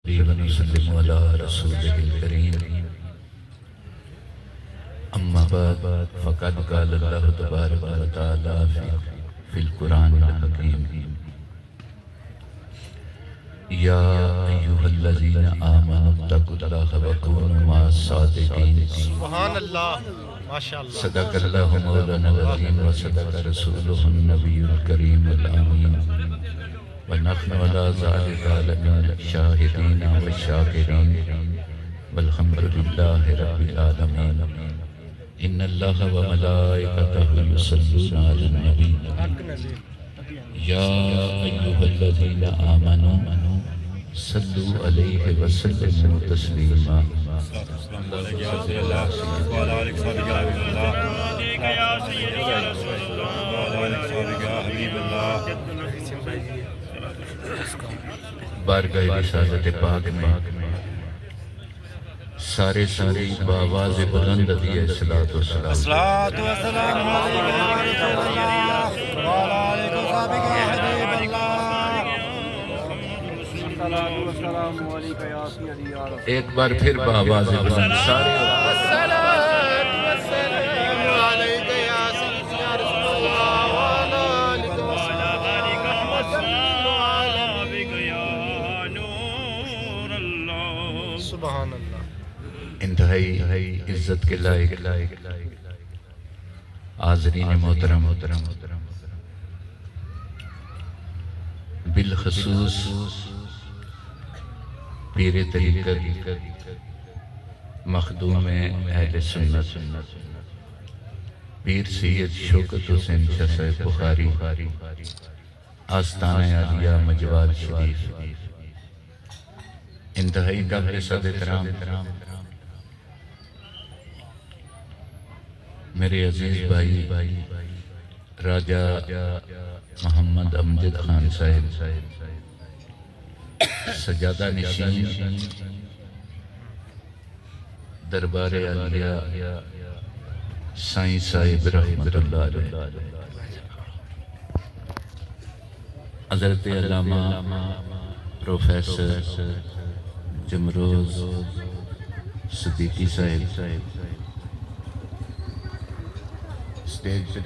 ونسلم على رسوله الكريم أما بعد فقد قال الله تبارك وتعالى في القرآن الحكيم يا أيها الذين آمنوا اتقوا الله وكونوا مع الصادقين سبحان اللہ ماشاء اللہ صدق الله مولانا العظيم وصدق رسوله النبي الكريم الأمين ونحن على ذلك من الشاهدين والشاكرين والحمد لله رب العالمين إن الله وملائكته يصلون على النبي يا أيها الذين آمنوا صلوا عليه وسلموا تسليما بارگاہ رسالت پاک میں سارے بآواز بلند دیئے صلاۃ و سلام ایک بار پھر بآواز بلند سارے سبحان اللہ انتہائی عزت کے لائق حاضرین محترم بالخصوص پیر طریقت مخدوم اہل سنت پیر سید شوکت حسین شاہ صاحب بخاری آستانہ عالیہ مجوال شریف انتہائی قابل صد احترام میرے عزیز بھائی راجہ محمد امجد خان صاحب سجادہ نشین دربار عالیہ سائیں صاحب رحمت اللہ علیہ حضرت علامہ پروفیسر جمروز صدیقی صاحب سٹیج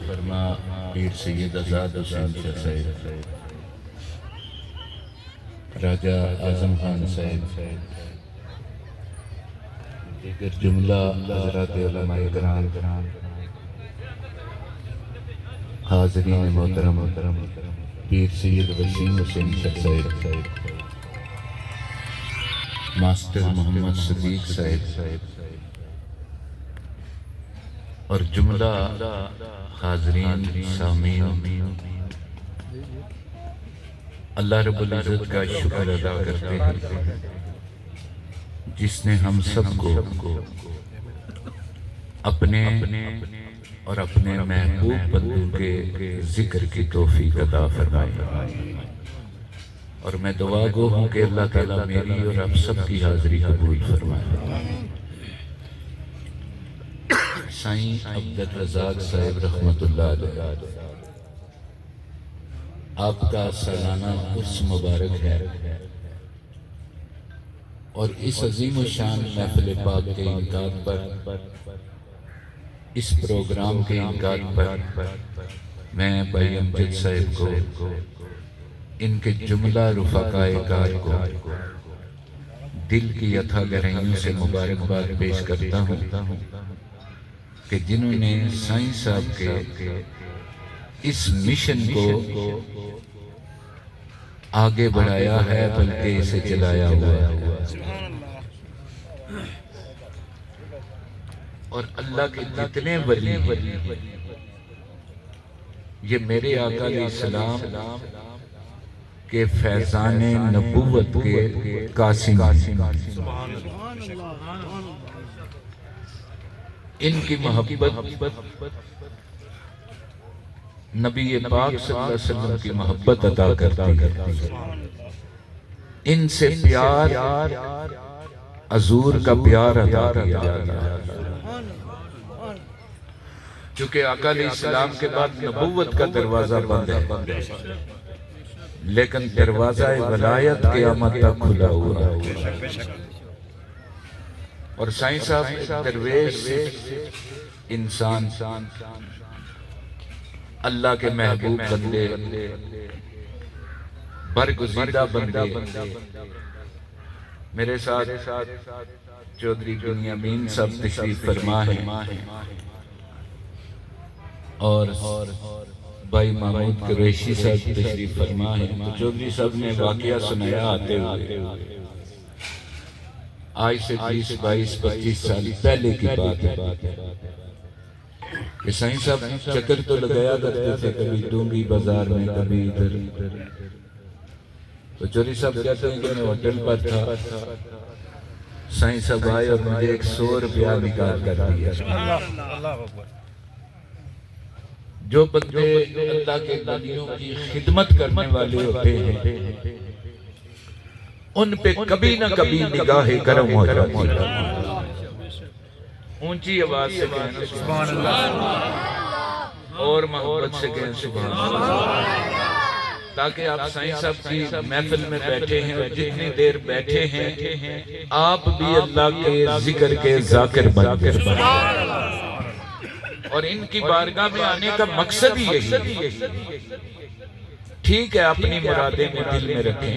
فرما پیر سید آزاد حسین شاہ صاحب راجہ اعظم خان صاحب دیگر جملہ حضرات علماء کرام حاضرین محترم پیر سید وسیم حسین شاہ صاحب ماسٹر محمد صدیق صاحب اور جملہ حاضرین سامعین اللہ رب العزت کا شکر ادا کرتے ہیں جس نے ہم سب کو اپنے اور اپنے محبوب بندوں کے ذکر کی توفیق عطا فرمائی اور میں دعا گو ہوں کہ اللہ تعالیٰ میری اور آپ سب کی حاضری قبول فرمائے سائیں عبدالرزاق صاحب رحمت اللہ علیہ آپ کا سالانہ عرس مبارک ہے اور اس عظیم و شان محفل پاک کے انعقاد پر اس پروگرام کے انعقاد پر میں بھائی امجد صاحب کو ان کے جملہ رفقائے کار کو دل کی اتھا گہرائیوں سے مبارکباد پیش کرتا ہوں کہ جنہوں نے سائیں صاحب کے اس مشن کو آگے بڑھایا ہے بلکہ اسے چلایا ہوا ہے اور اللہ کے جتنے ولی یہ میرے آقا علیہ السلام کے فیضان نبوت کے قاسم ہیں ان کی محبت نبی پاک صلی اللہ علیہ وسلم کی محبت عطا کرتی ہے ان سے پیار حضور کا پیار ادا کیا جاتا ہے چونکہ آقا علیہ السلام کے بعد نبوت کا دروازہ بند ہے لیکن دروازہ ولایت قیامت تک کھلا ہوا ہے۔ اور سائیں صاحب درویش انسان اللہ کے محبوب بندے برگزیدہ بندے میرے ساتھ چودھری بنیامین صاحب تشریف فرما ہے اور بھائی محمود قریشی صاحب تشریف فرما ہے۔ تو چودھری صاحب نے واقعہ سنایا آتے ہوئے، آج سے 20 22 25 سال پہلے کی بات ہے کہ سائیں صاحب چکر تو لگایا کرتے تھے، کبھی ڈونگی بازار میں، کبھی ادھر۔ تو چودھری صاحب کہتے ہیں کہ میں ہوٹل پر تھا، سائیں صاحب آئے اور مجھے 100 روپیہ نکال کر دیا۔ جو بندے اللہ کے بندیوں کی خدمت کرنے والے ہوتے ہیں ان پہ کبھی نہ کبھی نگاہ کرم ہو جاتی ہے۔ اونچی آواز سے کہنا سبحان اللہ، اور محبت سے کہنا سبحان اللہ، تاکہ آپ سائیں صاحب کی محفل میں بیٹھے ہیں اور جتنی دیر بیٹھے ہیں آپ بھی اللہ کے ذکر کے ذاکر بن کر اور ان کی بارگاہ میں آنے کا مقصد ہی یہی ہے۔ ٹھیک ہے اپنی مرادیں میں دل میں رکھیں،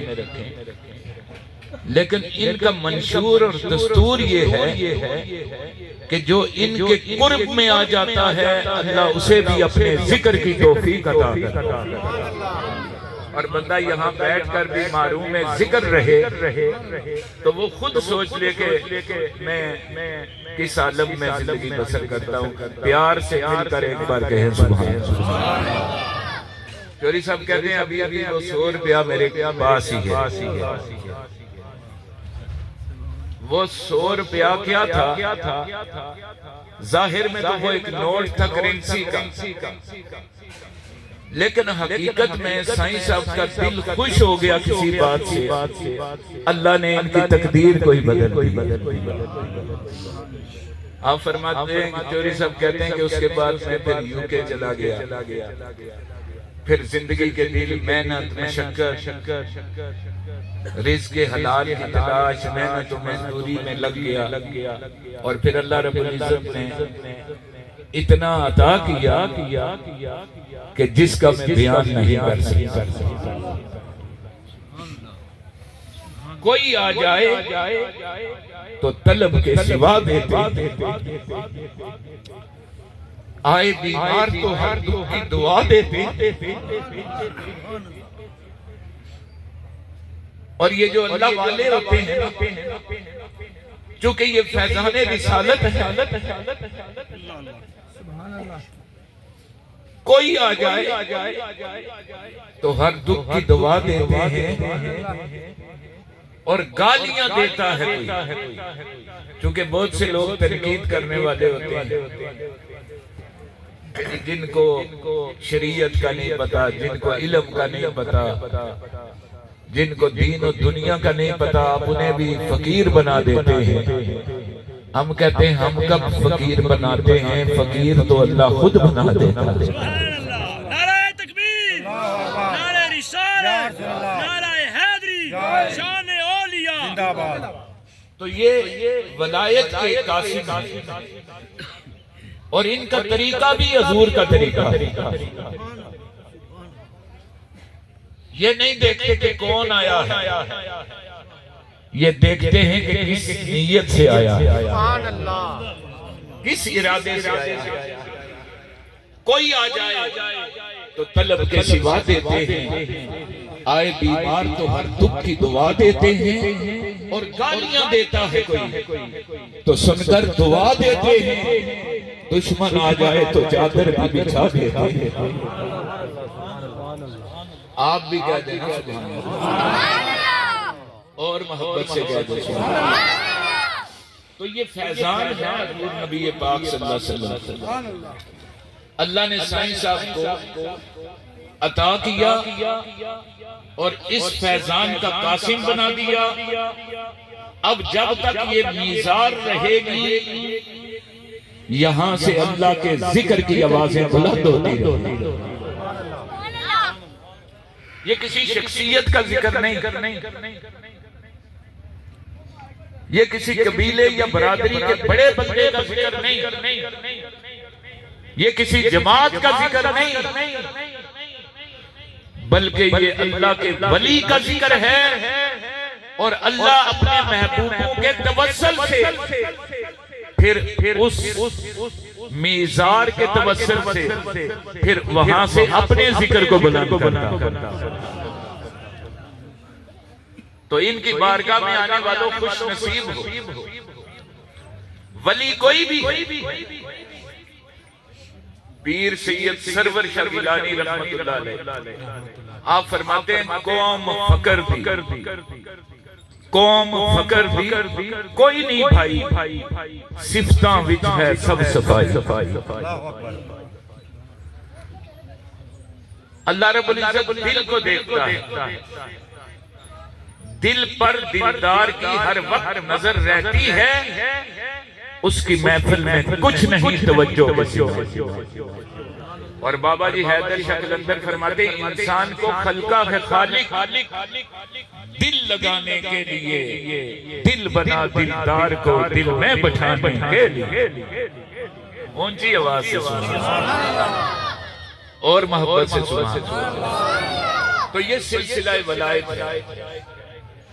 لیکن ان کا منشور اور دستور یہ ہے کہ جو ان کے قرب میں آ جاتا ہے اللہ اسے بھی اپنے ذکر کی توفیق عطا کرتا ہے۔ اور بندہ یہاں بیٹھ کر بھی معروم ذکر رہے تو وہ خود سوچ لے کہ میں کس عالم میں زندگی بسر کرتا ہوں۔ پیار سے مل کر ایک بار کہیں سبحان اللہ۔ چوری صاحب کہتے ہیں ابھی وہ 100 روپیہ میرے پاس ہی ہے۔ وہ 100 روپیہ کیا تھا؟ ظاہر میں تو وہ ایک نوٹ تھا کرنسی کا، لیکن حقیقت میں سائیں صاحب کا دل خوش ہو گیا کسی بات سے، اللہ نے ان کی تقدیر کو ہی بدل دی۔ آپ فرماتے ہیں کہ چوری صاحب کہتے ہیں کہ اس کے بعد میں پھر UK چلا گیا، پھر زندگی کے دل محنت مشقت رزق حلال کی تلاش محنت و مزدوری میں لگ گیا، اور پھر اللہ رب العزت نے اتنا عطا کیا کہ جس کا میں بیان نہیں کر سکتا۔ کوئی آ جائے تو طلب کے سوا دیتے، آئے بیمار تو ہر دکھ کی دعا دیتے، اور یہ جو اللہ والے ہوتے ہیں چونکہ یہ فیضان رسالت ہے، کوئی آ جائے تو ہر دکھ کی دعا دیتے ہیں اور گالیاں دیتا ہے کوئی، چونکہ بہت سے لوگ تنقید کرنے والے ہوتے ہیں جن کو شریعت کا نہیں پتا، جن کو علم کا نہیں پتا، جن کو دین و دنیا کا نہیں پتا، آپ انہیں بھی فقیر بنا دیتے ہیں۔ ہم کہتے ہیں ہم کب فقیر بناتے ہیں؟ فقیر تو اللہ خود بنا دیتا ہے۔ نعرہ تکبیر، نعرہ رسالت، نعرہ حیدری، شان اولیاء۔ تو یہ ولایت کے قاسم ہیں، اور ان کا طریقہ بھی حضور کا طریقہ ہے۔ یہ نہیں دیکھتے کہ کون آیا ہے، یہ دیکھتے ہیں کہ کس نیت سے آیا ہے، سبحان اللہ، کس ارادے سے آیا ہے۔ کوئی آ جائے تو طلب کے سوا دیتے ہیں، آئے بیمار تو ہر دکھ کی دعا دیتے ہیں، اور گالیاں دیتا ہے کوئی تو سن کر دعا دیتے ہیں، دشمن آ جائے تو چادر بھی بچھا دیتے ہیں۔ آپ بھی کہہ دیں سبحان اللہ، اور محبت سے کہہ دیں سبحان اللہ۔ تو یہ فیضان ہے حضور نبی پاک صلی اللہ علیہ وسلم، اللہ نے سائیں صاحب کو عطا کیا اور اس فیضان کا قاسم بنا دیا۔ اب جب تک یہ میزار رہے گی یہاں سے اللہ کے ذکر کی آوازیں بلند ہوتی رہیں۔ یہ کسی شخصیت کا ذکر نہیں، یہ کسی قبیلے یا برادری کے بڑے بندے کا ذکر نہیں، یہ کسی جماعت کا ذکر نہیں، بلکہ یہ اللہ کے ولی کا ذکر ہے، اور اللہ اپنے محبوبوں کے توسل سے پھر اس میزار کے توسل سے پھر وہاں سے اپنے ذکر کو بلند کرتا۔ تو ان کی بارگاہ میں آنے والوں خوش نصیب ہو۔ ولی کوئی بھی پیر سید سرور شاہ گیلانی رحمت اللہ علیہ، آپ فرماتے ہیں قوم فقر دی، قوم فقر دی، کوئی نہیں بھائی، صفتاں وچ ہے سب صفائی۔ اللہ رب العزت دل کو دیکھتا ہے، دل پر دلدار کی ہر وقت نظر رہتی ہے، اس کی محفل میں کچھ نہیں توجہ کسی میں۔ اور بابا جی حیدر شاہ قلندر فرماتے ہیں انسان کو خلقہ ہے خالق دل لگانے کے لیے، دل بنا دلدار کو دل میں بٹھانے کے لیے۔ اونچی آواز سے سنا اور محبت سے سنا۔ تو یہ سلسلہ ولایت ہے۔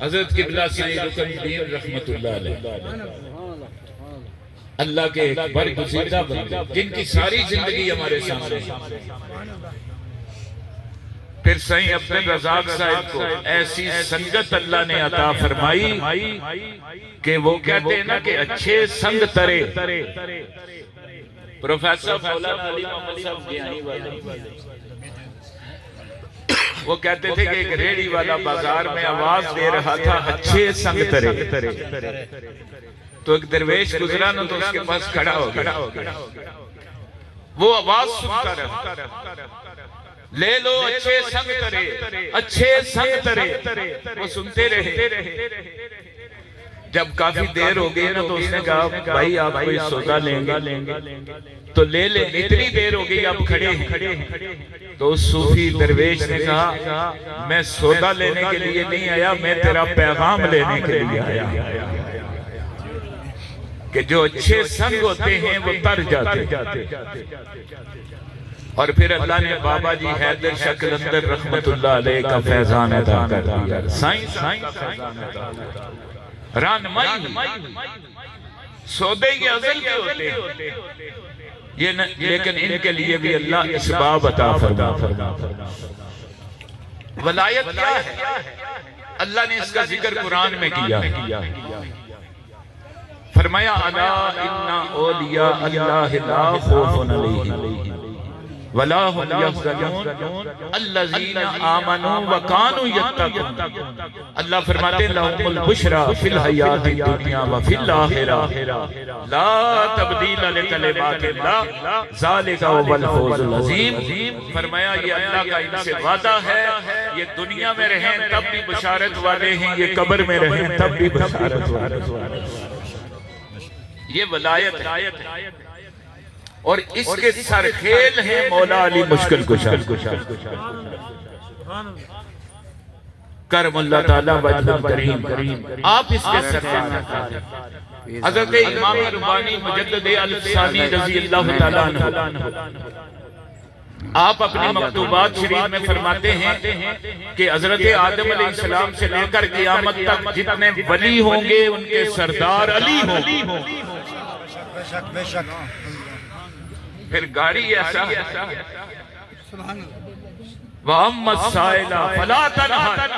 حضرت قبلہ سید رکن الدین رحمت اللہ علیہ اللہ کے ایک برگزیدہ بندے جن کی ساری زندگی ہمارے سامنے، پھر سائیں عبد الرزاق صاحب کو ایسی سنگت اللہ نے عطا فرمائی کہ وہ کہتے ہیں نا کہ اچھے سنگ ترے۔ پروفیسر مولانا علی محمد صاحب گیانی والے وہ کہتے تھے کہ ایک ریڑی والا بازار میں آواز دے رہا تھا اچھے سنگ ترے، تو ایک درویش گزرا نا تو اس کے پاس کھڑا ہو گیا، وہ آواز سنتا رہا، لے لو اچھے سنگ ترے، اچھے سنگ ترے، وہ سنتے رہے۔ جب کافی دیر ہو گئی نا تو اس نے کہا بھائی آپ کوئی سودا لیں گے تو لے لیں، اتنی دیر ہو گئی آپ کھڑے ہیں۔ تو اس صوفی درویش نے کہا میں سودا لینے کے لیے نہیں آیا، میں تیرا پیغام لینے کے لیے آیا کہ جو اچھے سنگ ہوتے ہیں وہ تر جاتے۔ اور پھر اللہ نے بابا جی حیدر شاہ قلندر رحمت اللہ علیہ کا فیضان عطا کر دیا، سائنس کا فیضان عطا کر دیا، رہنمائی۔ سودے یہ ازل کے ہوتے ہیں، لیکن ان کے لیے بھی اللہ اسباب عطا فرما۔ ولایت کیا ہے؟ اللہ نے اس کا ذکر قرآن میں کیا ہے، فرمایا الا ان اولیاء اللہ لا خوف علیہم ولا هم يحزنون الذين آمنوا وكانوا يتقون۔ اللہ فرماتے ہیں لهم البشرى في الحیات الدنیا وفي الآخرة لا تبدیل لکلمات اللہ ذلك هو الفوز العظیم۔ فرمایا یہ اللہ کا ان سے وعدہ ہے، یہ دنیا میں رہیں تب بھی بشارت والے ہیں، یہ قبر میں رہیں تب بھی بشارت والے ہیں۔ یہ ولایت ہے، اور اس کے سرخیل ہیں مولا علی مشکل کشا، کرم اللہ تعالیٰ وجہ کریم، آپ اس کے سرخیل ہیں۔ حضرت امام ربانی مجدد الفسانی رضی اللہ تعالیٰ عنہ آپ اپنی مکتوبات شریف میں فرماتے ہیں کہ حضرت آدم علیہ السلام سے لے کر قیامت تک جتنے ولی ہوں گے ان کے سردار علی ہوں۔ بے شک پھر گاڑی ایسا وَأَمَّا السَّائِلَ فَلَا تَنْهَرْ۔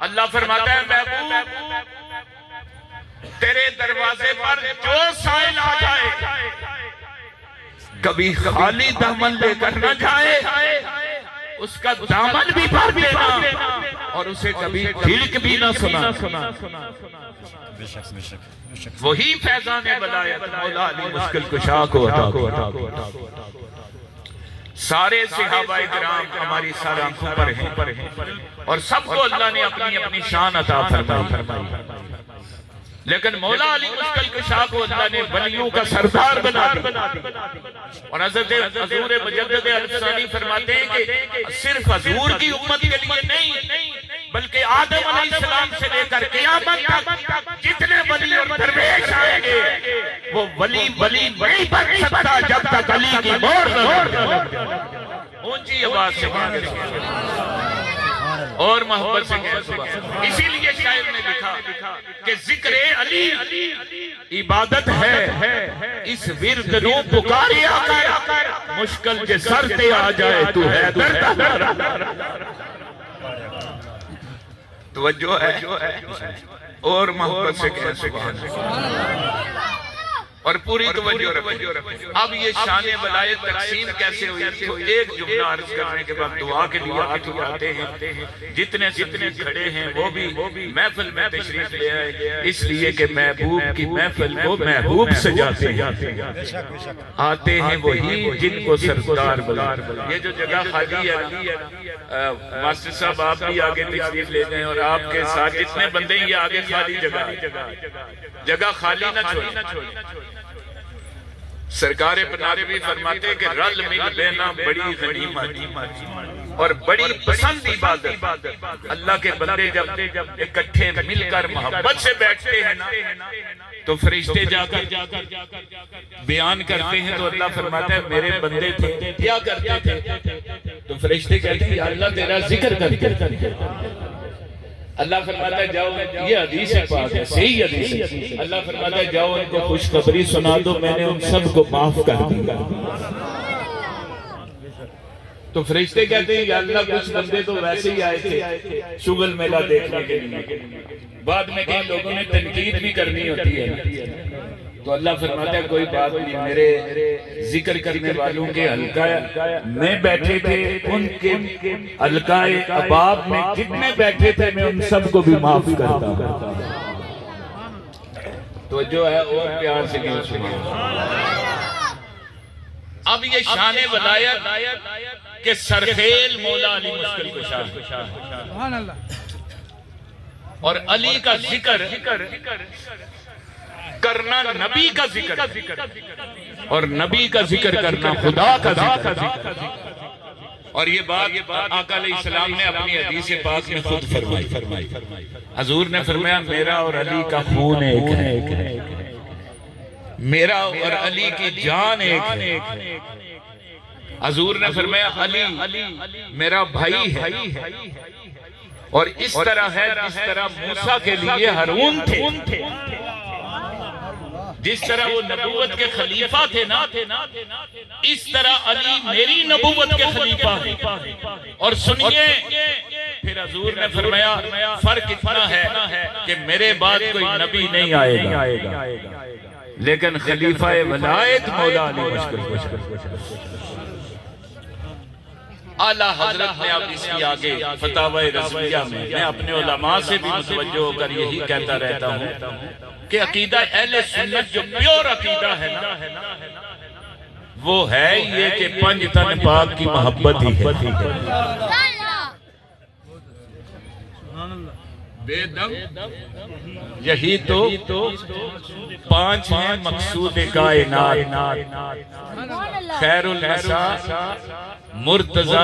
اللہ فرماتا ہے محبوب تیرے دروازے پر جو سائل آ جائے کبھی خالی دامن لے کر نہ جائے، اس کا دامن بھی بھر دینا اور اسے کبھی ٹھیک بھی نہ سنا۔ وہی فیضان ولایت مولا علی مشکل کشا کو عطا۔ سارے صحابہ کرام ہماری سارے آنکھوں پر ہیں اور سب کو اللہ نے اپنی اپنی شان عطا فرمائی۔ لیکن مولا علی مشکل کشا کو اللہ نے ولیوں کا سردار بنا دیا۔ اور حضرت حضور مجدد الفسانی فرماتے ہیں کہ صرف حضور کی امت کے لیے نہیں بلکہ آدم علیہ السلام سے لے کر قیامت تک جتنے ولی اور درویش آئیں گے وہ ولی نہیں بن سکتا جب تک علی کی مہر نہ لگے۔ اونچی آواز سے کہہ دیں اور محبت سے کہہ دیں۔ اسی لیے شاعر نے لکھا کہ ذکر علی عبادت ہے، اس ورد نو پکاری آقا مشکل کے سر تے آ جائے تو ہے درد۔ توجہ ہے اور محبت سے کہہ سبحان اللہ اور پوری توجہ رکھیں۔ اب یہ شان ولایت تقسیم کیسے ہوئی؟ تو ایک جملہ عرض کرنے کے بعد دعا کے لیے آگے آتے ہیں۔ جتنے کھڑے ہیں وہ بھی محفل میں تشریف لے آئے، اس لیے کہ محبوب کی محفل کو محبوب سجاتے ہیں۔ آتے ہیں وہی جن کو سردار بلا۔ یہ جو جگہ خالی ہے ماسٹر صاحب آپ بھی آگے تشریف لے جائیں اور آپ کے ساتھ جتنے بندے ہیں یہ آگے خالی جگہ خالی نہ چھوڑیں۔ سرکار پنارے بھی فرماتے ہیں کہ رل مل لینا بڑی غنیمت اور بڑی پسند عبادت۔ اللہ کے بندے جب اکٹھے مل کر محبت سے بیٹھتے ہیں تو فرشتے جا کر بیان کرتے ہیں تو اللہ فرماتا ہے میرے بندے تھے کیا کرتے تھے؟ تو فرشتے کہتے ہیں یا اللہ تیرا ذکر کرتے ہیں۔ اللہ فرماتا ہے جاؤ، یہ حدیث پاک ہے، صحیح حدیث ہے۔ اللہ فرماتا ہے جاؤ ان کو خوشخبری سنا دو میں نے ان سب کو معاف کر دیا۔ تو فرشتے کہتے ہیں یا اللہ کچھ بندے تو ویسے ہی آئے تھے شغل میلہ دیکھنے کے لیے، بعد میں کئی لوگوں نے تنقید بھی کرنی ہوتی ہے تو اللہ فرماتا ہے کوئی بات نہیں، میرے ذکر کرنے والوں کے حلقہ میں بیٹھے تھے ان کے حلقہ احباب میں جتنے بیٹھے تھے میں ان سب کو بھی معاف کرتا ہوں۔ تو جو ہے اور پیار سے کہوں سبحان اللہ۔ اب یہ شان ولایت کہ سرخیل مولا علی مشکل کشا اور علی کا ذکر کرنا نبی کا ذکر اور نبی کا ذکر کرنا خدا کا ذکر۔ اور یہ بات آقا علیہ السلام نے اپنی حدیث پاک میں خود فرمائی۔ حضور نے فرمایا میرا اور علی کا خون ایک ہے، میرا اور علی کی جان ایک ہے۔ حضور نے فرمایا علی میرا بھائی ہے اور اس طرح ہے جس طرح موسیٰ کے لیے ہارون تھے، جس طرح وہ نبوت کے خلیفہ تھے نا اس طرح علی میری نبوت کے خلیفہ ہے۔ اور سنیے پھر حضور نے فرمایا فرق اتنا ہے کہ میرے بعد کوئی نبی نہیں آئے گا لیکن خلیفہ ولایت مولا علی مشکل کشا۔ اعلیٰ حضرت نے اب اس کی آگے فتاوی رضویہ میں اپنے علماء سے بھی متوجہ ہو کر یہی کہتا رہتا ہوں کہ عقیدہ اہل سنت جو پیور عقیدہ ہے نا وہ ہے یہ کہ پنج تن پاک کی محبت ہی ہے۔ بے دم یہی تو پانچ ہیں مقصود کائنات، خیر النساء مرتضی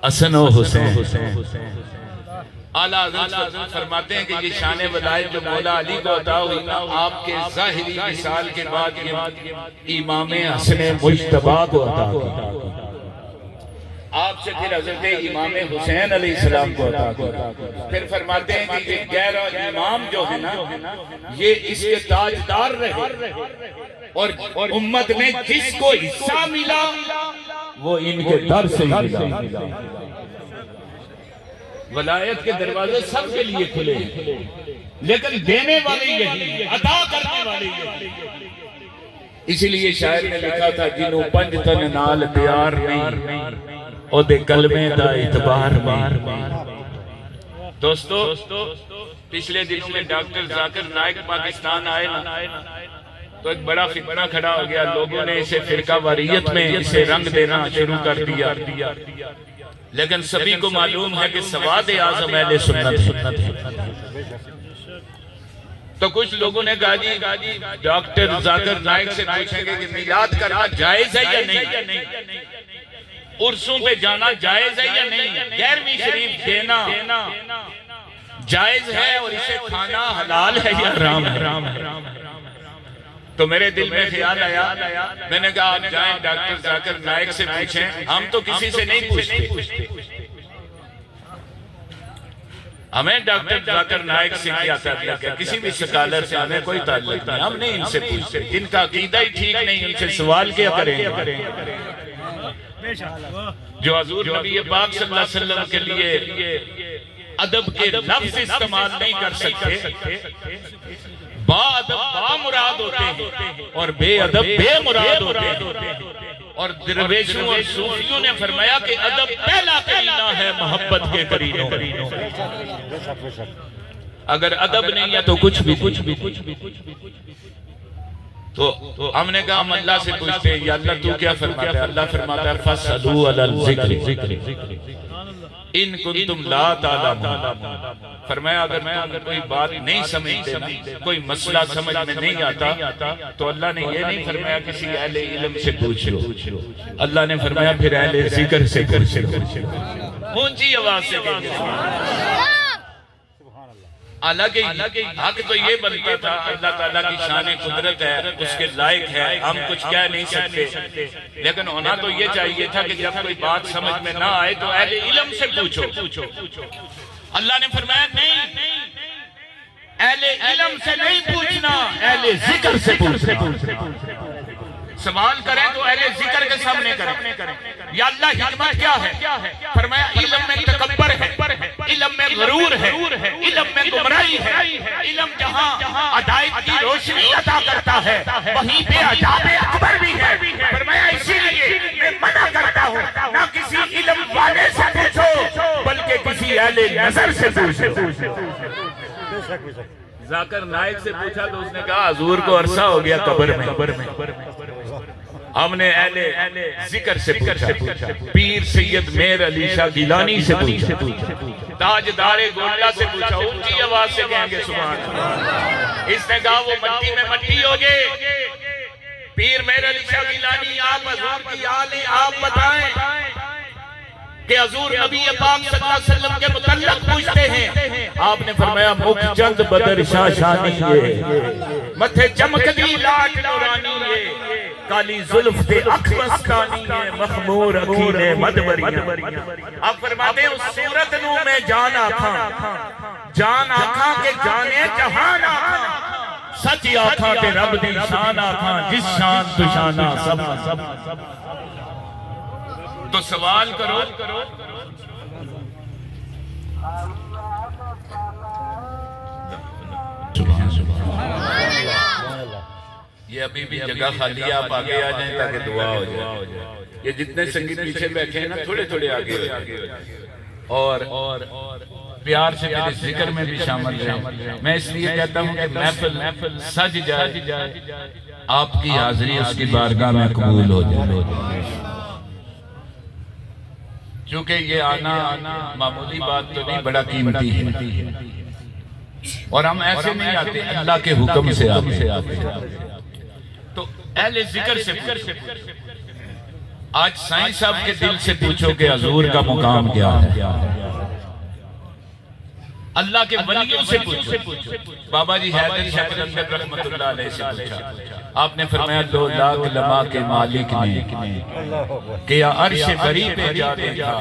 حسن و حسین۔ اعلیٰ حضرت فرماتے ہیں کہ یہ شان ولایت جو مولا علی کو عطا ہوئی نا آپ کے ظاہری مثال کے بعد یہ امام حسن مجتبی کو عطا ہوئی، آپ سے پھر حضرت امام حسین علیہ السلام کو عطا ہوئی۔ پھر فرماتے ہیں کہ یہ غیر امام جو ہے نا یہ اس کے تاجدار رہے اور امت میں جس کو حصہ ملا وہ ان کے در سے ملا۔ ولایت کے دروازے سب کے لیے کھلے لیکن دینے والے یہی، عطا کرنے والے یہی۔ اسی لیے شاعر نے لکھا تھا جنہوں پنج تن نال پیار نہیں او دے کلمے دا اعتبار نہیں۔ دوستو پچھلے دنوں میں ڈاکٹر ذاکر نائک پاکستان آئے نا تو ایک بڑا فتنہ کھڑا ہو گیا، لوگوں نے اسے فرقہ واریت میں اسے رنگ دینا شروع کر دیا، لیکن سبھی کو معلوم ہے کہ سواد اعظم اہل سنت ہے۔ تو کچھ لوگوں نے کہا جی ڈاکٹر ذاکر نائک سے پوچھیں گے کہ میلاد کرنا جائز ہے یا نہیں، عرسوں پہ جانا جائز ہے یا نہیں، 11ویں شریف دینا جائز ہے اور اسے کھانا حلال ہے یا حرام ہے؟ تو میرے دل میں خیال آیا، میں نے کہا آپ جائیں ڈاکٹر ذاکر نائک سے پوچھیں، ہم تو کسی سے نہیں پوچھتے، ہمیں ڈاکٹر ذاکر نائک سے کیا تعلق ہے، کسی بھی سکالر سے ہمیں کوئی تعلق نہیں، ہم نہیں ان سے پوچھتے، جن کا عقیدہ ہی ٹھیک نہیں ان سے سوال کیا کریں گے؟ جو حضور نبی پاک صلی اللہ علیہ وسلم کے لیے ادب کے لفظ استعمال نہیں کر سکتے، با ادب با مراد ہوتے ہیں اور بے ادب بے مراد ہوتے ہیں، اور درویشوں اور صوفیوں نے فرمایا کہ ادب پہلا قرینہ ہے محبت کے قرینوں، اگر ادب نہیں ہے تو کچھ بھی تو ہم نے کہا ہم اللہ سے پوچھتے ہیں یا اللہ تو کیا فرماتا ہے؟ اللہ فرماتا ہے فَاسْأَلُوا عَلَى الذِّكْرِ ان کنتم لا تعلمون، فرمایا اگر کوئی بات نہیں سمجھتے، کوئی مسئلہ سمجھ میں نہیں آتا تو اللہ نے یہ نہیں فرمایا کسی اہل علم سے پوچھ لو، اللہ نے فرمایا پھر اہل ذکر سے پوچھ لو، اونچی آواز سے کہیے۔ حالانکہ حق تو یہ بنتا تھا، اللہ تعالیٰ کی شان قدرت ہے، اس کے لائق ہے، ہم کچھ کہہ نہیں سکتے، لیکن ہونا تو یہ چاہیے تھا کہ جب کوئی بات سمجھ میں نہ آئے تو اہل علم سے پوچھو۔ اللہ نے فرمایا نہیں، اہل علم سے نہیں پوچھنا، اہل ذکر سے پوچھنا، سوال کریں تو اہل ذکر کے سامنے کریں۔ یا اللہ حکمت کیا ہے؟ فرمایا علم میں تکبر ہے، علم میں غرور ہے، علم میں گمراہی ہے، علم جہاں ہدایت کی روشنی عطا کرتا ہے وہیں پہ عذاب اکبر بھی ہے۔ فرمایا اسی لیے میں منع کرتا ہوں نہ کسی علم والے سے پوچھو بلکہ کسی اہل نظر سے پوچھو۔ ذاکر نائک سے پوچھا تو اس نے کہا حضور کو عرصہ ہو گیا قبر میں، ہم نے اہل ذکر سے پوچھا، پیر سید میر علی شاہ گیلانی سے پوچھا، تاجدار گولڈا سے پوچھا، اونچی آواز سے کہیں گے سبحان اللہ۔ اس نے کہا وہ مٹی میں مٹی ہو گئے، پیر میر علی شاہ گیلانی آپ حضور کی آل آپ بتائیں کہ حضور نبی پاک صلی اللہ علیہ وسلم کے متعلق پوچھتے ہیں، آپ نے فرمایا مکھ چند بدر شاہ شانی یہ، متھے چمک دی لاٹ نورانی یہ، کالی ظلف تے اکھ مستانی ہے، مخمور اکھینے مدبریاں۔ آپ فرماتے ہیں اس صورت نو میں جان آکھاں کہ جانے جہان آکھاں، سچ آکھاں تے رب دی شان آکھاں، جس شان تو شانہ سب۔ تو سوال کرو، یہ ابھی بھی جگہ خالی ہے، آپ آگے آ جائیں تاکہ دعا ہو جائے۔ یہ جتنے سنگی پیچھے بیٹھے ہیں نا تھوڑے تھوڑے آگے ہو جائیں اور پیار سے میرے ذکر میں بھی شامل رہیں۔ میں اس لیے کہتا ہوں کہ محفل سج جائے، آپ کی حاضری اس کی بارگاہ میں قبول ہو جائے، کیونکہ یہ آنا معمولی بات تو نہیں، بڑا قیمتی ہے، اور ہم ایسے نہیں آتے، اللہ کے حکم سے آتے۔ تو اہل ذکر سے آج سائیں صاحب کے دل سے پوچھو کہ حضور کا مقام کیا ہے، اللہ کے ولیوں سے پوچھو۔ بابا جی حیدر شاہ قلندر رحمت اللہ علیہ سے پوچھا، آپ نے فرمایا 2 لاکھ لمحہ کے مالک نے کیا عرش بری پہ جا دیکھا،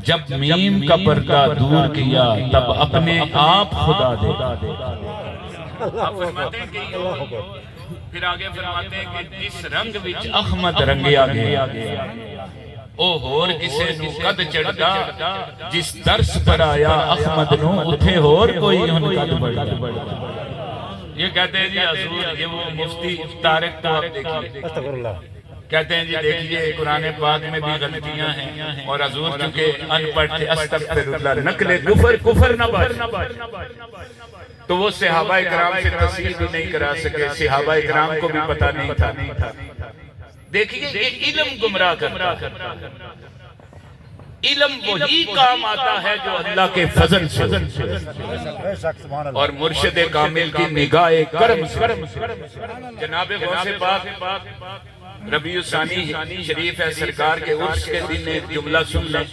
جب میم کا پردہ دور کیا تب اپنے آپ خدا دیکھا۔ پھر آگے فرماتے ہیں کہ جس رنگ وچ احمد رنگیا گیا او ہور کسے نو قد چڑھدا، جس درس پر آیا احمد نو اتھے ہور کوئی ہن قد بڑھدا۔ یہ کہتے ہیں جی حضور، یہ وہ مفتی طارق تو آپ دیکھیے، کہتے ہیں جی دیکھیے قرآن پاک میں بھی غلطیاں ہیں، اور حضور چونکہ ان پڑھ تھے، استغفراللہ، نقل کفر نہ بات، تو وہ صحابہ اکرام سے تصحیح بھی نہیں کرا سکے، صحابہ اکرام کو بھی پتہ نہیں تھا۔ دیکھیے یہ علم گمراہ کرتا، علم وہی کام آتا ہے جو اللہ کے فضل سے، بے شک سبحان اللہ. اور مرشد کامل کی نگاہ کرم سے. جناب غوث پاک ربیع الثانی شریف ہے، سرکار کے عرس کے دن ایک جملہ سن لیں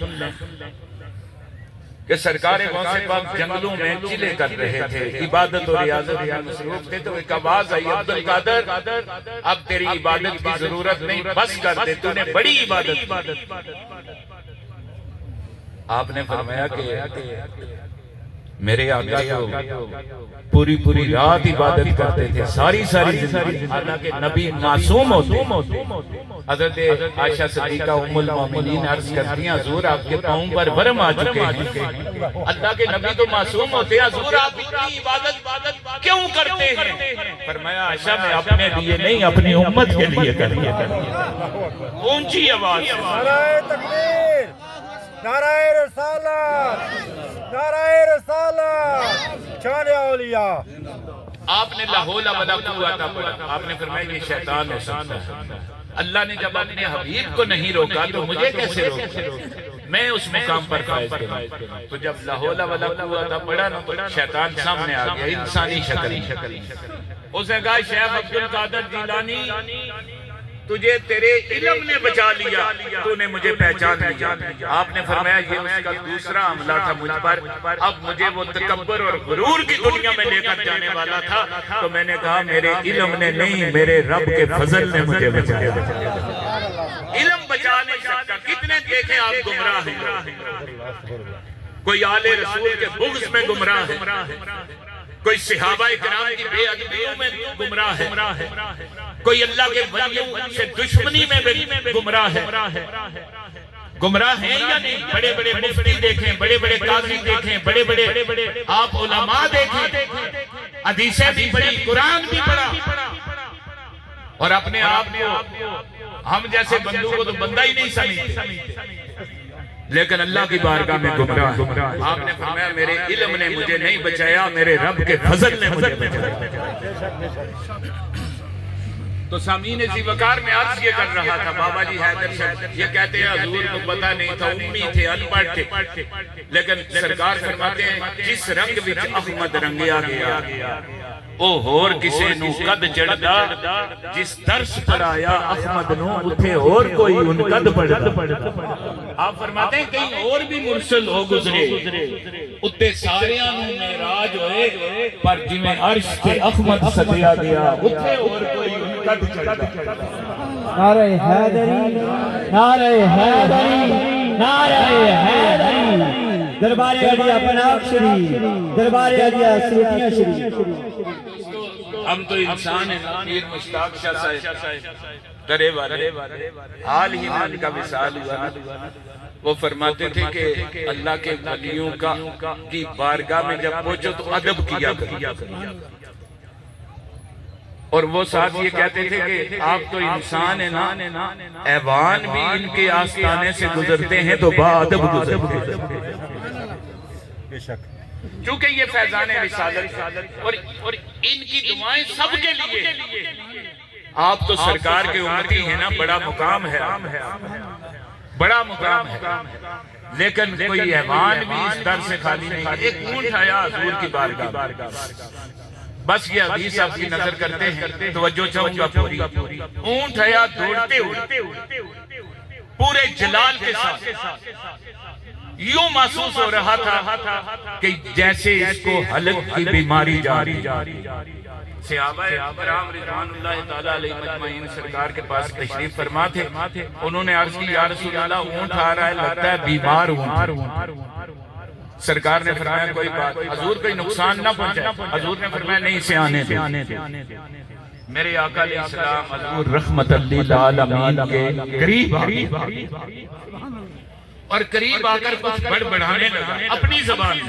کہ سرکار غوث پاک جنگلوں میں چلے کر رہے تھے، عبادت اور ریاضت میں مصروف تھے، تو ایک آواز آئی، عبد القادر اب تیری عبادت کی ضرورت نہیں، بس کر دے، تو نے بڑی عبادت. آپ نے فرمایا کہ میرے آقا تو پوری رات عبادت کرتے تھے، ساری زندگی، حالانکہ نبی معصوم ہوتے. حضرت عائشہ صدیقہ ام المومنین عرض کرتی ہیں حضور آپ کے پاؤں پر ورم آ چکے ہیں، اللہ کے نبی تو معصوم ہوتے ہیں، حضور آپ اتنی عبادت کیوں کرتے ہیں؟ فرمایا عائشہ میں اپنے لیے نہیں اپنی امت کے لیے کرتی ہے. اونچی آواز سے نعرہ تکبیر، نعرہ رسالت، نعرہ رسالت، شان اولیاء. آپ نے لا حول ولا قوت پڑھا، آپ نے فرمایا یہ شیطان ہے سنتا ہے. اللہ نے جب اپنے حبیب کو نہیں روکا تو مجھے کیسے روکا؟ میں اس مقام پر فائز کروں. تو جب لا حول ولا قوت پڑھا نا تو شیطان سامنے آ گیا انسانی شکل. اس نے کہا شیخ عبد القادر جیلانی تجھے تیرے علم نے بچا لیا، تو نے مجھے پہچان لیا. آپ نے فرمایا یہ اس کا دوسرا حملہ تھا مجھ پر، اب مجھے وہ تکبر اور غرور کی دنیا میں لے کر جانے والا تھا. تو میں نے کہا میرے علم نے نہیں، میرے رب کے فضل نے مجھے بچایا. علم بچا نہیں سکتا. کتنے دیکھیں آپ گمراہ ہیں، کوئی آل رسول کے بغض میں گمراہ ہے، کوئی صحابہ کرام کی بے ادبیوں میں گمراہ ہے، کوئی اللہ کے ولیوں سے دشمنی میں گمراہ ہے. گمراہ ہیں یا نہیں؟ بڑے بڑے مفتی دیکھیں، بڑے بڑے قاضی دیکھیں، بڑے بڑے آپ علماء دیکھیں، حدیثیں بھی پڑھی، قرآن بھی پڑھا، اور اپنے آپ کو ہم جیسے بندوں کو تو بندہ ہی نہیں سمجھتے، لیکن اللہ کی بارگاہ میں گمراہ. آپ نے فرمایا میرے علم نے مجھے نہیں بچایا، میرے رب کے فضل نے مجھے بچایا. تو سامعین ذی وقار میں عرض یہ کر رہا تھا، بابا جی حیدر صاحب یہ کہتے ہیں حضور کو پتہ نہیں تھا، امی تھے، ان پڑھ تھے، لیکن سرکار فرماتے ہیں جس رنگ وچ احمد رنگیا گیا او ہور کسے نو قد چڑھدا، جس درس پڑھایا احمد نو اتھے اور کوئی ان قد پڑھدا. آپ فرماتے ہیں کہیں اور بھی مرسل ہو گزرے، اتنے ساریاں نو معراج ہوئے، پر جویں عرش تے احمد سجیا گیا اتھے اور کوئی ان قد چڑھدا. نعرہ حیدری، نعرہ حیدری، نعرہ حیدری. دربار عالیہ پناہ شریف، دربار عالیہ سیتیاں شریف. ہم تو انسان ہیں. پیر مشتاق شاہ صاحب درے والے حال ہی میں ان کا وصال ہوا نا، وہ فرماتے تھے کہ اللہ کے ولیوں کی بارگاہ میں جب پہنچو تو ادب کیا کرو. اور وہ ساتھ یہ کہتے تھے کہ آپ تو انسان ہیں نا، ایوان بھی ان کے آستانے سے گزرتے ہیں تو با ادب گزرتے ہیں. بے شک چونکہ یہ فیضان رسالت اور ان کی دعائیں سب کے لیے. آپ تو سرکار کے امتی ہیں نا، بڑا مقام ہے، بڑا مقام ہے، لیکن کوئی ایوان بھی اس در سے خالی نہیں. ایک اونٹ آیا حضور کی بارگاہ، بس یہ حدیث آپ کی نظر کرتے ہیں، توجہ چاہوں گا پوری. اونٹ آیا دوڑتے ہوئے پورے جلال کے ساتھ، یوں محسوس ہو رہا تھا کہ جیسے اس کو حلق کی بیماری جا رہی. صحابہ کرام رضوان اللہ تعالیٰ علیہ مجمعین سرکار کے پاس تشریف فرما تھے. انہوں نے عرض کی یا رسول اللہ اونٹ آ رہا ہے، لگتا ہے بیمار اونٹ. سرکار نے فرمایا کوئی بات، حضور کوئی نقصان نہ پہنچائے. حضور نے فرمایا نہیں اسے آنے دے. میرے آقا علیہ السلام حضور رحمت للعالمین کے قریب اور قریب آ کر کچھ بڑھانے لگا اپنی زبان.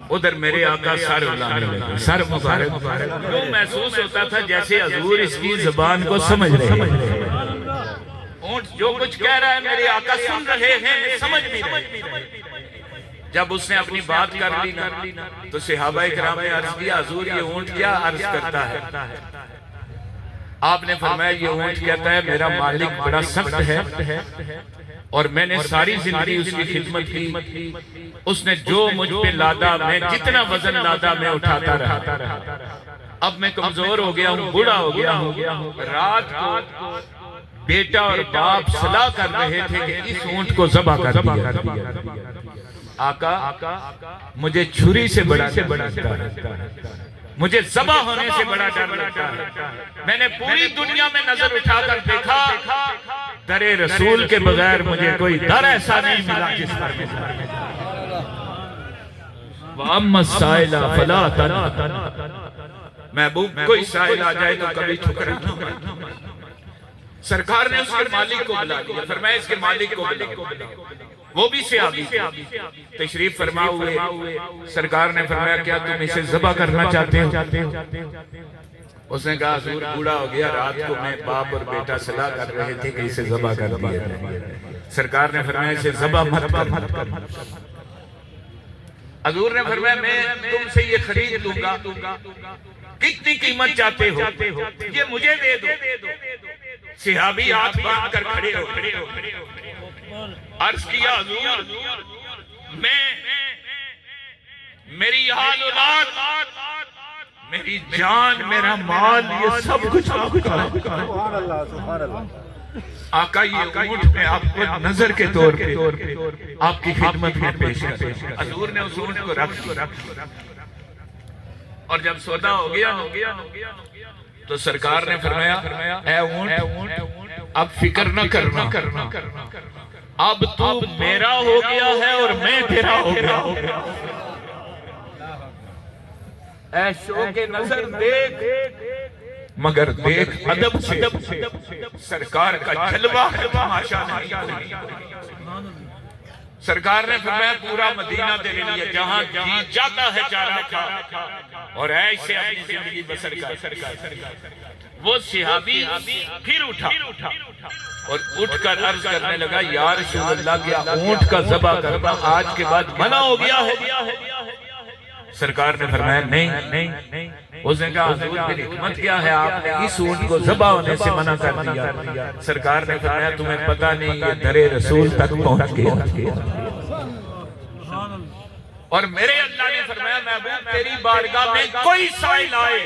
ادھر میرے آقا سر اڑانے لگا، سر مبارک. جو محسوس ہوتا تھا جیسے حضور اس کی زبان کو سمجھ رہے ہیں. اونٹ جو کچھ کہہ رہا ہے میرے آقا سن رہے ہیں، سمجھ بھی رہے. جب اس نے اپنی بات کر لی نا تو صحابہ کرام نے عرض کیا حضور یہ اونٹ کیا عرض کرتا ہے؟ آپ نے فرمایا یہ اونٹ کہتا ہے میرا مالک بڑا سخت ہے اور میں نے ساری زندگی اس کی خدمت کی. اس نے جو مجھ پہ لادا، میں جتنا وزن لادا میں اٹھاتا رہا. اب میں کمزور ہو گیا ہوں، بوڑھا ہو گیا ہوں. رات کو بیٹا اور باپ صلاح کر رہے تھے کہ اس اونٹ کو ذبح کر دیا. آقا مجھے چھری سے بڑا ڈر لگتا ہے، مجھے ذبح ہونے سے بڑا ڈر لگتا ہے. میں نے پوری دنیا میں نظر اٹھا کر دیکھا، در رسول کے بغیر مجھے کوئی در ایسا نہیں ملا جس پر میں وَأَمَّا السَّائِلَ فَلَا تَنْهَرْ. محبوب کوئی سائل آ جائے تو کبھی ٹھکرا نہ مار. سرکار نے اس کے مالک کو بلا دیا، فرمایا اس کے مالک کو بلا. وہ بھی صحابی تشریف فرما ہوئے. سرکار نے فرمایا کیا تم اسے ذبح کرنا چاہتے ہو؟ اس نے کہا حضور بوڑھا ہو گیا، رات کو میں باپ اور بیٹا صلاح کر رہے تھے کہ اسے ذبح کر دیا. سرکار نے فرمایا اسے ذبح مت کر. حضور نے فرمایا میں تم سے یہ خرید لوں گا، کتنی قیمت چاہتے ہو؟ یہ مجھے دے دو. صحابی ہاتھ باندھ کر کھڑے ہو. عرض کیا حضور میری حال اولاد، میری جان، میرا مال، یہ سب کچھ آپ کا ہے. سبحان اللہ سبحان اللہ. آقا یہ اونٹ میں آپ کو نظر کے طور پہ آپ کی خدمت میں پیش کر. حضور نے اس اونٹ کو رکھ اور جب سودا ہو گیا تو سرکار نے فرمایا اے اونٹ اب فکر نہ کرنا، اب تو میرا ہو گیا ہے اور میں تیرا ہو گیا. اے شوق نظر دیکھ، مگر دیکھ ادب سے. سرکار کا جلوہ ہے تماشا نہیں. سرکار نے فرمایا پورا مدینہ تیرے لیے، جہاں جی جاتا ہے چارہ کھا اور ایسے اپنی زندگی بسر کر. وہ صحابی پھر اٹھا اور اٹھ کر عرض کرنے لگا یا رسول اللہ کیا اونٹ کا ذبح کرنا آج کے بعد منع ہو گیا ہے؟ سرکار نے فرمایا نہیں. اس نے کہا حضور میری حکمت کیا ہے، آپ نے اس اونٹ کو ذبح ہونے سے منع کر دیا. سرکار نے فرمایا تمہیں پتہ نہیں یہ در رسول تک پہنچ گیا. اور میرے اللہ نے فرمایا محبوب تیری بارگاہ میں کوئی سائل آئے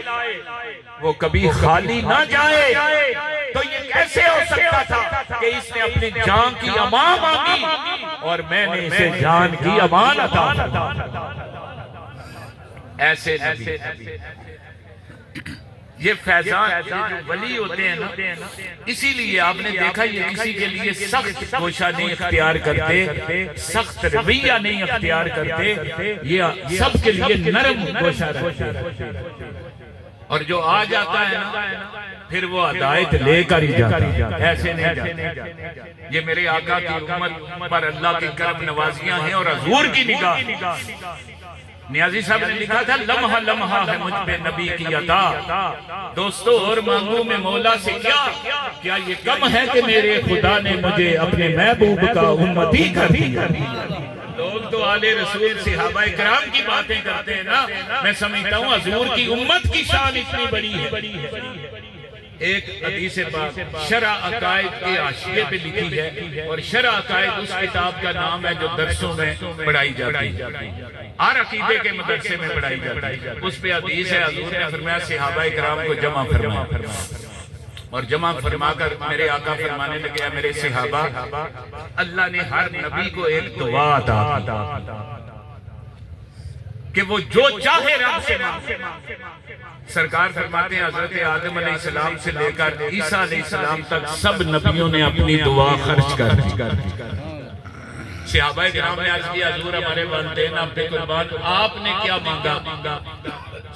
وہ کبھی خالی نہ جائے. تو یہ کیسے ہو سکتا تھا کہ اس نے اپنی جان کی امان مانگی اور میں نے اسے جان کی امان عطا فرمائی. ایسے نبی یہ فیضان جو ولی ہوتے ہیں نا، اسی لیے آپ نے دیکھا یہ کسی کے لیے سخت گوشہ نہیں اختیار کرتے، سخت رویہ نہیں اختیار کرتے، یہ سب کے لیے نرم گوشہ رہتے ہیں. اور جو آ جاتا ہے نا پھر وہ ہدایت لے کر ہی جاتا ہے، ایسے نہیں جاتا. یہ میرے آقا کی امت پر اللہ کی کرم نوازیاں ہیں اور حضور کی نگاہ. نیازی صاحب نے لکھا تھا لمحہ لمحہ ہے مجھ پہ نبی کی عطا. دوستو اور مانگوں میں مولا سے کیا یہ کم ہے کہ میرے خدا نے مجھے اپنے محبوب کا امتی کر دیا. لوگ تو آل رسول صحابہ کرام کی باتیں کرتے ہیں نا، میں سمجھتا ہوں حضور کی امت کی شان اتنی بڑی ہے. ایک حدیث پاک شرح عقائد کے حاشیے پہ لکھی ہے اور شرح عقائد اس کتاب کا نام ہے جو درسوں میں پڑھائی جاتی ہے، ہر عقیدے کے مدرسے میں پڑھائی جاتی ہے. اس پہ حدیث ہے حضور نے فرمایا صحابہ کرام کو جمع فرمایا اور جمع فرما کر میرے آقا فرمانے لگے میرے صحابہ اللہ نے ہر نبی کو ایک دعا عطا کہ وہ جو چاہے رب سے مانگے. سرکار فرماتے ہیں حضرت آدم علیہ السلام سے لے کر عیسیٰ علیہ السلام تک سب نبیوں نے اپنی دعا خرچ کر دی. صحابہ کرام نے عرض کیا حضور ہمارے والدین آپ پہ قربان، آپ نے کیا مانگا؟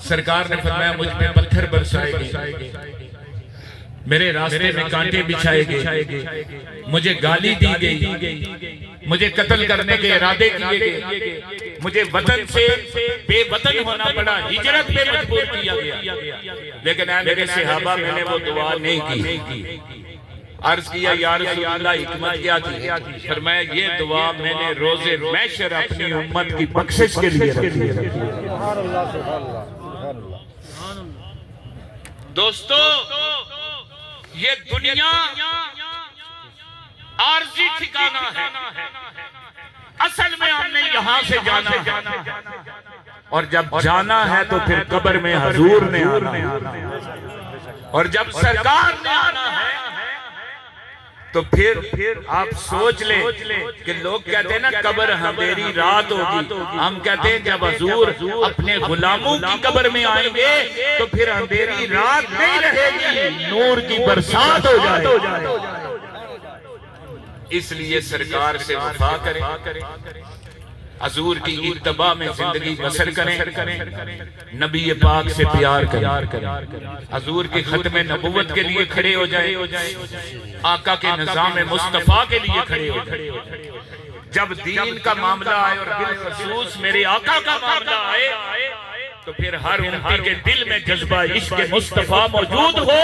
سرکار نے فرمایا مجھ پہ پتھر برسائے گئے، میرے راستے میں کانٹے بچھائے گئے، مجھے گالی دی گئی، مجھے قتل کرنے کے ارادے کیے گئے، مجھے وطن سے بے وطن ہونا پڑا، ہجرت پہ مجبور کیا گیا، لیکن اے میرے صحابہ میں نے وہ دعا نہیں کی. عرض کیا یا رسول اللہ حکمت کیا تھی؟ فرمایا یہ دعا میں نے روز محشر اپنی امت کی بخشش کے لیے رکھی ہے. سبحان اللہ سبحان اللہ سبحان اللہ. دوستو یہ دنیا عارضی ٹھکانہ ہے، اصل میں ہم نے یہاں سے جانا ہے، اور جب جانا ہے تو پھر قبر میں حضور نے آنا ہے، اور جب سرکار نے آنا ہے تو پھر آپ سوچ لیں کہ لوگ کہتے ہیں نا قبر اندھیری رات ہوگی، ہم کہتے ہیں جب حضور اپنے غلاموں کی قبر میں آئیں گے تو پھر اندھیری رات نہیں رہے گی، نور کی برسات ہو جائے۔ اس لیے سرکار سے وفا کریں، حضور کی اتباع میں زندگی بسر کریں، نبی پاک سے پیار کریں، حضور کے ختم نبوت کے لیے کھڑے ہو جائیں، آقا کے نظام مصطفیٰ کے لیے کھڑے ہو جائیں۔ جب دین کا معاملہ آئے اور بالخصوص میرے آقا کا معاملہ آئے تو پھر ہر امتی کے دل میں جذبہ عشق مصطفیٰ موجود ہو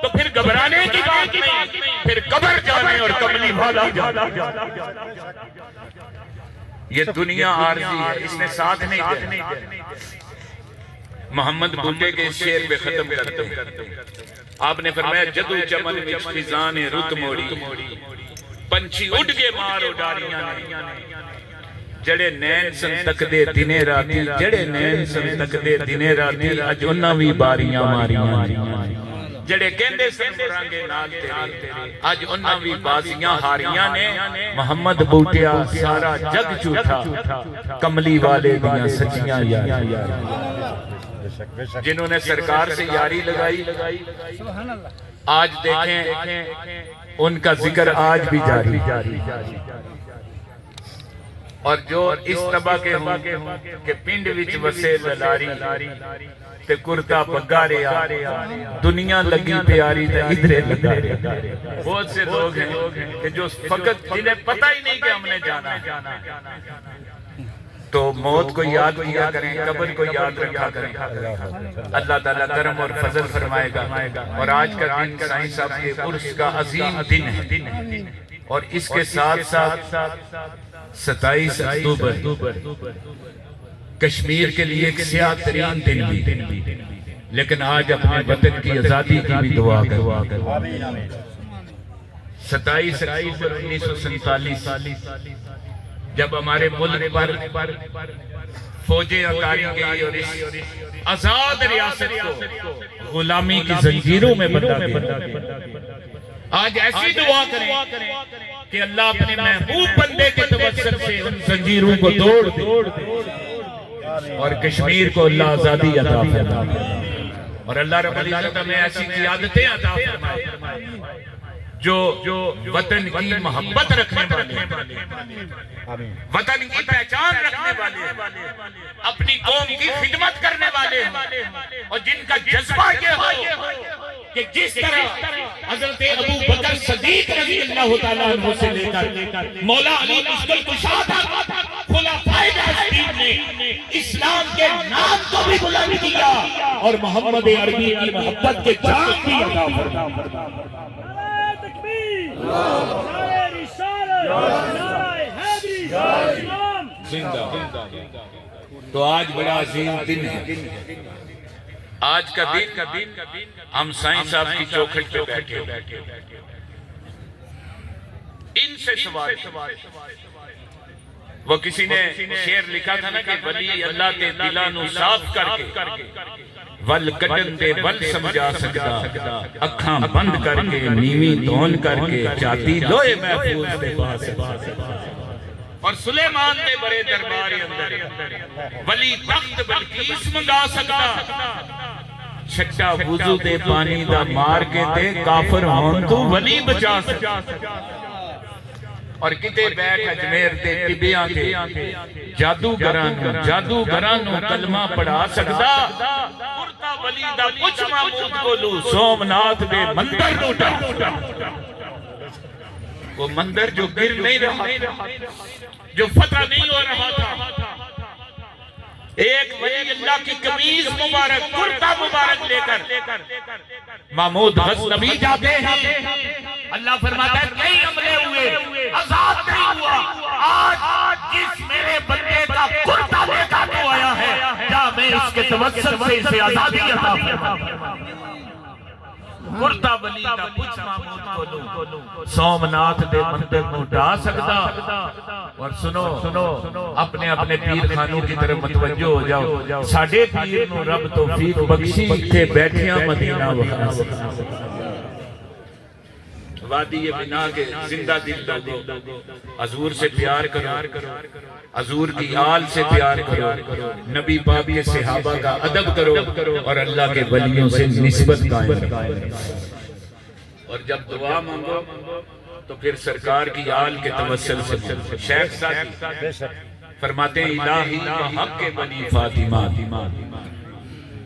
تو پھر گھبرانے کی بات نہیں، پھر قبر جانے اور کملی والا جانے۔ یہ دنیا عارضی ہے، اس نے ساتھ نہیں دیا۔ محمد بھٹے کے شعر پہ ختم کرتے ہیں، آپ نے فرمایا جدو چمن وچ خزان رت موڑی، پنچھی اڑ کے مارو ڈاریاں نے، جڑے نین سن تک دے دنے راتی، جڑے نین سن تک دے دنے راتی، اج انہاں وی باریاں ماریاں، جڑے کہندے سن مرانگے نال تیرے، اج انہاں وی بازیاں ہاریاں نے۔ محمد بوٹیا سارا جگ جھوٹا، کملی والے دیاں سچیاں یاریاں، جنہوں نے سرکار سے یاری لگائی آج دیکھیں ان کا ذکر آج بھی جاری، اور جو اس طبع کے ہوں کہ پنڈ وچ وسے للاری تے کرتا پگا ریا، دنیا لگی پیاری تے ادھرے لگا ریا۔ بہت سے لوگ ہیں کہ جو فقط جنہیں پتہ ہی نہیں کہ ہم نے جانا ہے، تو موت کو یاد کیا کریں، قبر کو یاد رکھا کریں۔ اللہ تعالیٰ کرم اور فضل فرمائے گا، اور آج کا دن سائیں صاحب کے عرس کا عظیم دن ہے، اور اس کے ساتھ ساتھ 27 اکتوبر کشمیر کے لیے ایک سیاہ ترین دن بھی، لیکن آج اپنے وطن کی آزادی کی بھی دعا کریں۔ 27 اکتوبر 1947 جب ہمارے ملک پر فوجیں اتاری گئی اور اس آزاد ریاست کو غلامی کی زنجیروں میں بندھا گیا، آج ایسی دعا کریں کہ اللہ اپنے محبوب بندے کے توسل سے ان زنجیروں کو توڑ دے اور کشمیر کو اللہ آزادی عطا فرمائے، اور اللہ رب العزت ہمیں ایسی قیادتیں عطا فرمائے جو وطن کی محبت رکھنے والے، وطن کی پہچان رکھنے والے، اپنی قوم کی خدمت کرنے والے، اور جن کا جذبہ یہ ہو کہ جس طرح حضرت ابو بکر صدیق رضی اللہ تعالیٰ عنہ سے لے کر مولا علی مشکل کشا تک خلفائے راشدین نے اسلام کے نام کو بھی بلند کیا اور محمد عربی کی محبت کے جام بھی عطا فرمائے۔ تو آج بڑا عظیم دن ہے، آج کا دن ہم سائیں صاحب کی چوکھٹ پہ بیٹھے ان سے سوال، وہ کسی نے شعر لکھا تھا نا کہ ولی اللہ تے دلاں نو صاف کر کے ول کڈن تے ول سمجھا سکدا، اکھاں بند کر کے نیویں دون کر کے چاتی لوہے محفوظ دے پاس، اور سلیمان دے بڑے دربار اندر ولی تخت بلقیس منگا سکدا، چھٹا وضو دے پانی دا مار کے تے کافر ہون تو ولی بچا سکدا، اور کتے بیٹھ اجمیر دے طبیاں کے جادوگراں نو کلمہ پڑھا سکدا، پرتا ولی دا کچھ معبود بولو سومناتھ دے مندر ٹوٹا، وہ مندر جو گر نہیں رہا، جو فتح نہیں ہو رہا تھا، ایک ولی اللہ کی قمیض مبارک کرتا مبارک لے کر محمود غزنوی جاتے ہیں، اللہ فرماتا ہے کئی عملے ہوئے آزاد نہیں ہوا، آج جس میرے بندے کا کرتا لے کر تو آیا ہے، کیا میں اس کے توسل سے اسے آزادی عطا فرماؤں۔ کرتا ولی دا پچھ محمود کو لوں سومناتھ دے مندر نو ڈا سکتا اور سنو اپنے اپنے پیر خانوں کی طرف متوجہ ہو جاؤ ساڑھے پیر نو رب توفیق بخشی تھے بیٹھیاں مدینہ وخا وادی یہ بنا کے زندہ دل لوگو حضور سے پیار کرو حضور کی آل سے پیار کرو نبی پاک کے صحابہ کا ادب کرو اور اللہ کے ولیوں سے نسبت قائم کرو اور جب دعا مانگو تو پھر سرکار کی آل کے توسل سے شیخ ساتھی فرماتے ہیں الہی حق کے ولی فاطمہ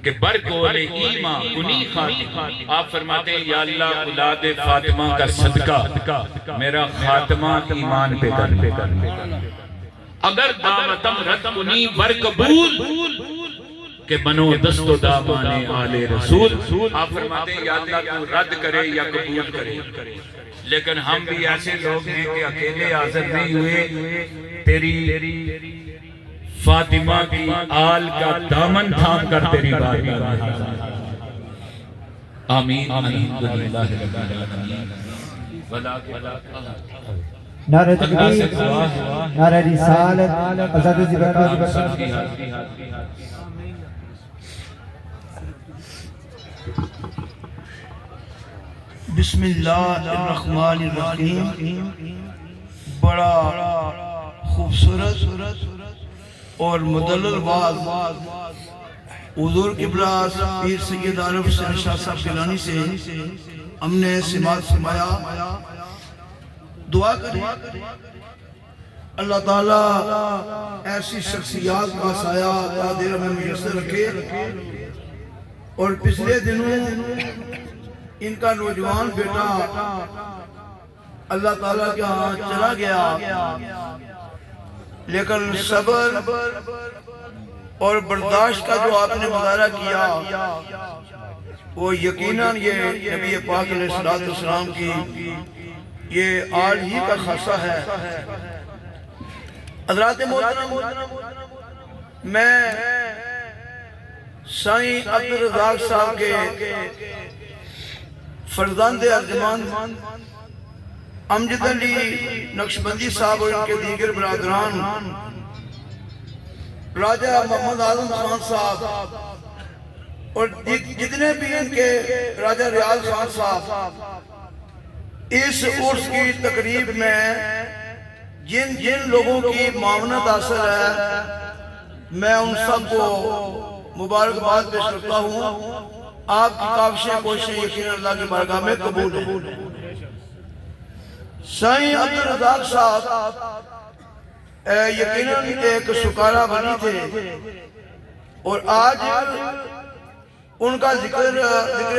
کہ برکول ایمان کنی خاتمہ آپ فرماتے ہیں یا اللہ اولاد فاطمہ کا صدقہ میرا خاتمہ ایمان پہ کر اگر دعوتم رد کنی برقبول کہ بنو دست و دامان آل رسول آپ فرماتے ہیں یا اللہ تو رد کرے یا قبول کرے لیکن ہم بھی ایسے لوگ ہیں کہ اکیلے حاضر نہیں ہوئے تیری فاطمہ کی آل کا دامن تھام کر تیری بارگاہ میں آمین الحمدللہ رب العالمین نعرہ تکبیر نعرہ رسالت حضرت زبردست بسم اللہ الرحمن الرحیم بڑا خوبصورت اور مدلل باز حضور قبلہ پیر سید عارف حسین شاہ صاحب گیلانی سے ہم نے سماعت فرمایا دعا کریں اللہ تعالیٰ ایسی شخصیات کا سایہ قادر میں میسر رکھے اور پچھلے دنوں ان کا نوجوان بیٹا اللہ تعالیٰ کے ہاں چلا گیا لیکن صبر اور برداشت کا جو آپ نے مظاہرہ کیا وہ یقیناً یہ نبی پاک علیہ السلام کی یہ آل ہی کا خاصہ ہے حضرات محترم میں سائیں عبدالرزاق صاحب کے فرزند ارجمند امجد علی نقشبندی صاحب اور ان کے دیگر برادران راجہ محمد اعظم خان صاحب اور جتنے بھی ان کے راجہ ریاض خان صاحب اس عرس کی تقریب میں جن لوگوں کی معاونت حاصل ہے میں ان سب کو مبارکباد پیش کرتا ہوں آپ کی کاوشیں کوششیں یقیناً اللہ کی بارگاہ میں قبول ہیں سائیں عبدالرزاق صاحب یقیناً ایک سکارہ بنی تھے اور آج ان کا ذکر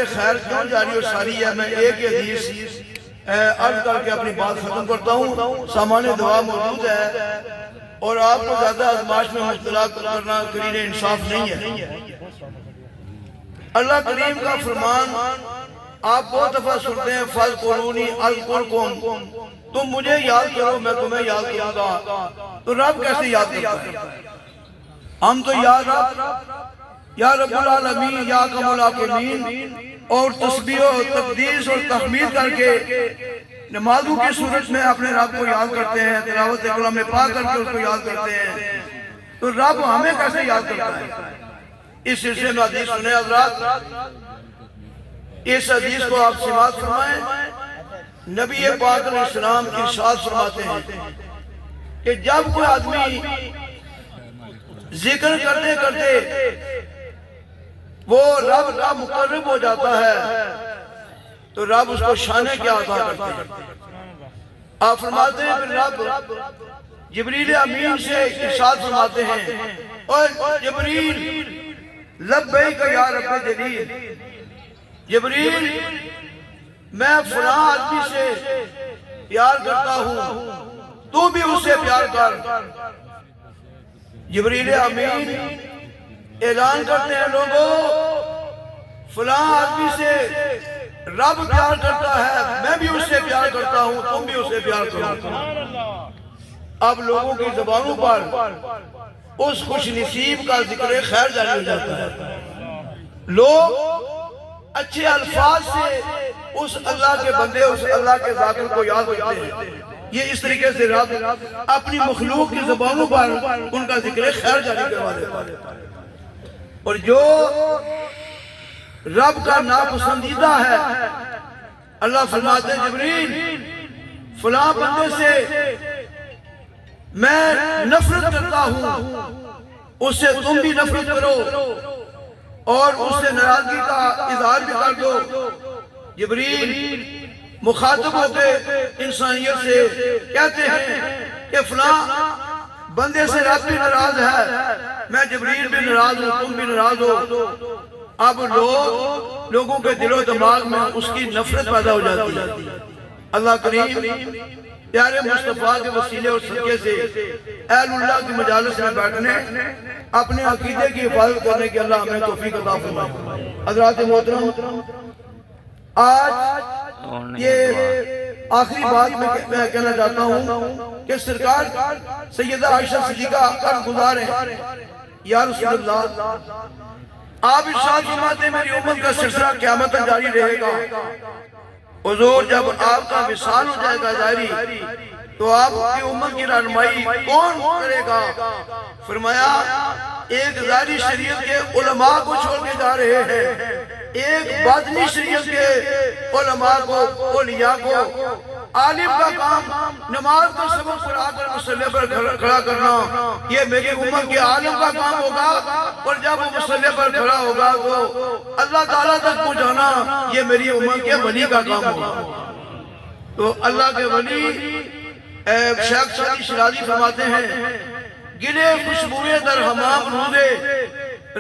خیر کیوں جاری اور ساری ہے میں ایک حدیث عرض کر کے اپنی بات ختم کرتا ہوں سامان دعا موجود ہے اور آپ کو زیادہ ازمائش میں مبتلا کرنا قرین انصاف نہیں ہے اللہ کریم کا فرمان آپ بہت دفعہ سنتے ہیں فَذْكُرُونِي أَذْكُرْكُمْ تم مجھے یاد کرو میں تمہیں یاد کروں گا تو رب کیسے یاد کرتا ہے ہم تو یاد یا رب العالمین یا اکرم الحاکمین اور تسبیح و تقدیس اور تحمید کر کے نمازوں کی صورت میں اپنے رب کو یاد کرتے ہیں تلاوت کلام پاک کر کے اس کو یاد کرتے ہیں تو رب ہمیں کیسے یاد کرتا ہے اس سلسلے میں حدیث سنیں حضرات اس حدیث کو آپ سماعت فرمائیں نبی پاک علیہ السلام ارشاد فرماتے ہیں کہ جب کوئی آدمی ذکر کرتے کرتے وہ رب کا مقرب ہو جاتا ہے تو رب اس کو شانیں کیا عطا کرتے ہیں آپ فرماتے ہیں پھر رب جبریل امین سے ارشاد فرماتے ہیں اور جبریل لبیک یا رب جلیل جبریل میں فلاں آدمی سے پیار کرتا ہوں تو بھی اس سے پیار کر جبریل امین اعلان کرتے ہیں لوگوں فلاں آدمی سے رب پیار کرتا ہے میں بھی اس سے پیار کرتا ہوں تم بھی اس سے پیار کرو اب لوگوں کی زبانوں پر اس خوش نصیب کا ذکر خیر جاری ہو جاتا ہے لوگ اچھے الفاظ سے اس اللہ کے بندے اس اللہ کے ذاکر کو یاد کرتے ہیں. یہ اس طریقے سے رب اپنی مخلوق کی زبانوں پر ان کا ذکر خیر جاری کروا دیتا ہے. اور جو رب کا ناپسندیدہ ہے اللہ فرماتے ہیں جبریل فلاں بندے سے میں نفرت کرتا ہوں اس سے تم بھی نفرت کرو اور اس سے ناراضگی کا اظہار بھی کر دو. جبریل مخاطب ہو کے انسانیت سے کہتے ہیں کہ فلاں بندے سے رب بھی ناراض ہے, میں جبریل بھی ناراض ہوں, تم بھی ناراض ہو. اب لوگوں کے دل و دماغ میں اس کی نفرت پیدا ہو جاتی ہے. اللہ کریم پیارے مصطفیٰ کے وسیلے اور صدقے سے اہل اللہ کی مجالس میں بیٹھنے اپنے عقیدے کی حفاظت کرنے کی اللہ ہمیں توفیق عطا فرمائے. حضرات محترم, آج یہ آخری بات میں کہنا چاہتا ہوں کہ سرکار سیدہ عائشہ صدیقہ عرض گزار ہیں یا رسول اللہ آپ ارشاد فرماتے ہیں میری امت کا سلسلہ قیامت تک جاری رہے گا. حضور جب آپ کا وصال ہو جائے گا جاری تو آپ کی امت کی رہنمائی کون کرے گا؟ فرمایا ایک ظاہری شریعت کے علماء کو چھوڑ کے جا رہے ہیں, ایک باطنی شریعت کے علماء کو اولیاء کو. عالم کا کام نماز کا سبق پڑھا کر مصلی پر کھڑا کرنا یہ میری امت کے عالم کا کام ہوگا, اور جب وہ مصلی پر کھڑا ہوگا تو اللہ تعالیٰ تک پہنچانا یہ میری امت کے ولی کا کام ہوگا. تو اللہ کے ولی شیخ سعدی شیرازی فرماتے ہیں گلے خوشبوئے در حمام رودے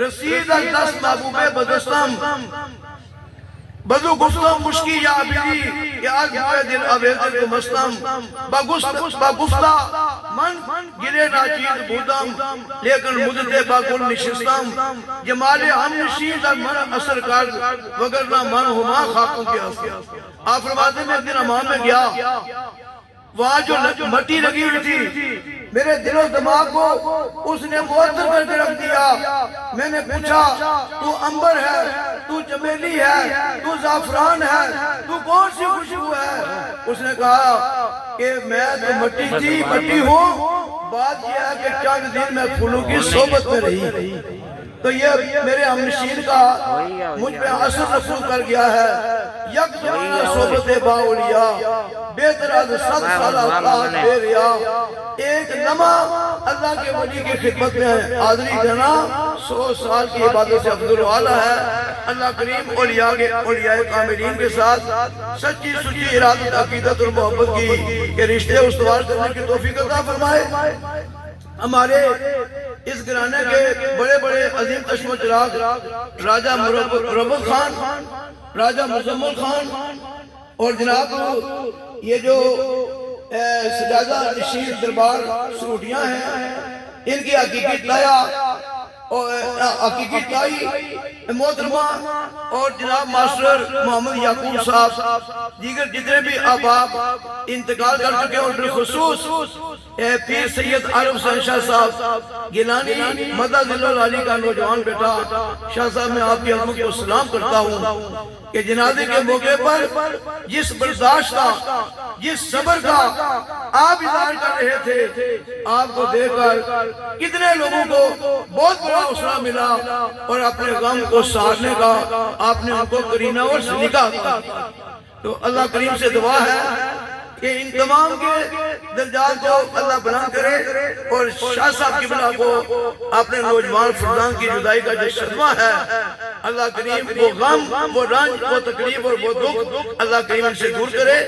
رسید از دست محبوب بدستم بدو گفتم مشکی یا عبیدی کہ آج موئے دل عویدر کو مستم با من گلے ناچید بودم لیکن مدد با گل نشستم جمال ہم نشید در من اثر کر وگرنہ من ہما خاکوں کے اثر. آپ فرماتے میں ایک دن امام میں گیا, وہاں جو مٹی لگی ہوئی تھی میرے دل و دماغ کو اس نے معطر کر کے رکھ دیا. میں نے پوچھا تو عنبر ہے, تو چمیلی ہے, تو زعفران ہے, تو کون سی خوشبو ہے؟ اس نے کہا کہ میں تو مٹی تھی مٹی ہوں, بات یہ ہے کہ چند دن میں پھولوں کی صحبت میں رہی. تو یہ میرے ہمنشین کا مجھ پہ اثر رسول کر گیا ہے. یک زمانہ صحبت با اولیاء بہتر از 100 سالہ اطاعت بے ریا. ایک لمحہ اللہ کے ولی کی خدمت میں حاضری دینا 100 سال کی عبادت سے افضل اعلیٰ ہے. اللہ کریم اولیاء کاملین کے ساتھ سچی سچی ارادت عقیدت اور محبت کی کہ رشتے استوار کرنے کی توفیق عطا فرمائے. ہمارے اس گھرانے کے بڑے بڑے عظیم چشم و چراغ راجہ مربت خان, راجہ مزمل خان اور جناب یہ جو سجادہ نشین دربار سروٹیاں ہیں ان کی حقیقی تائی محترمہ اور جناب ماسٹر محمد یعقوب صاحب دیگر جتنے بھی احباب انتقال کر چکے ہیں, اور بالخصوص پیر سید عارف حسین شاہ صاحب گیلانی مدد اللہ علی کا نوجوان بیٹا شاہ صاحب میں آپ کی عظمت کو سلام کرتا ہوں کہ جنازے کے موقع پر جس برداشت کا جس صبر کا آپ اظہار کر رہے تھے, آپ کو دیکھ کر کتنے لوگوں کو بہت بڑا حوصلہ ملا اور اپنے غم کو سہارنے کا آپ نے ان کو کرینہ اور سلیقہ دیا. تو اللہ کریم سے دعا ہے کہ ان تمام کے درجات کو اللہ بلند کرے اور شاہ صاحب کی بنا کو اپنے نوجوان فرزان کی جدائی کا جو صدمہ ہے اللہ کریم وہ غم وہ رنج وہ تکلیف اور وہ دکھ اللہ کریم ان سے دور کرے.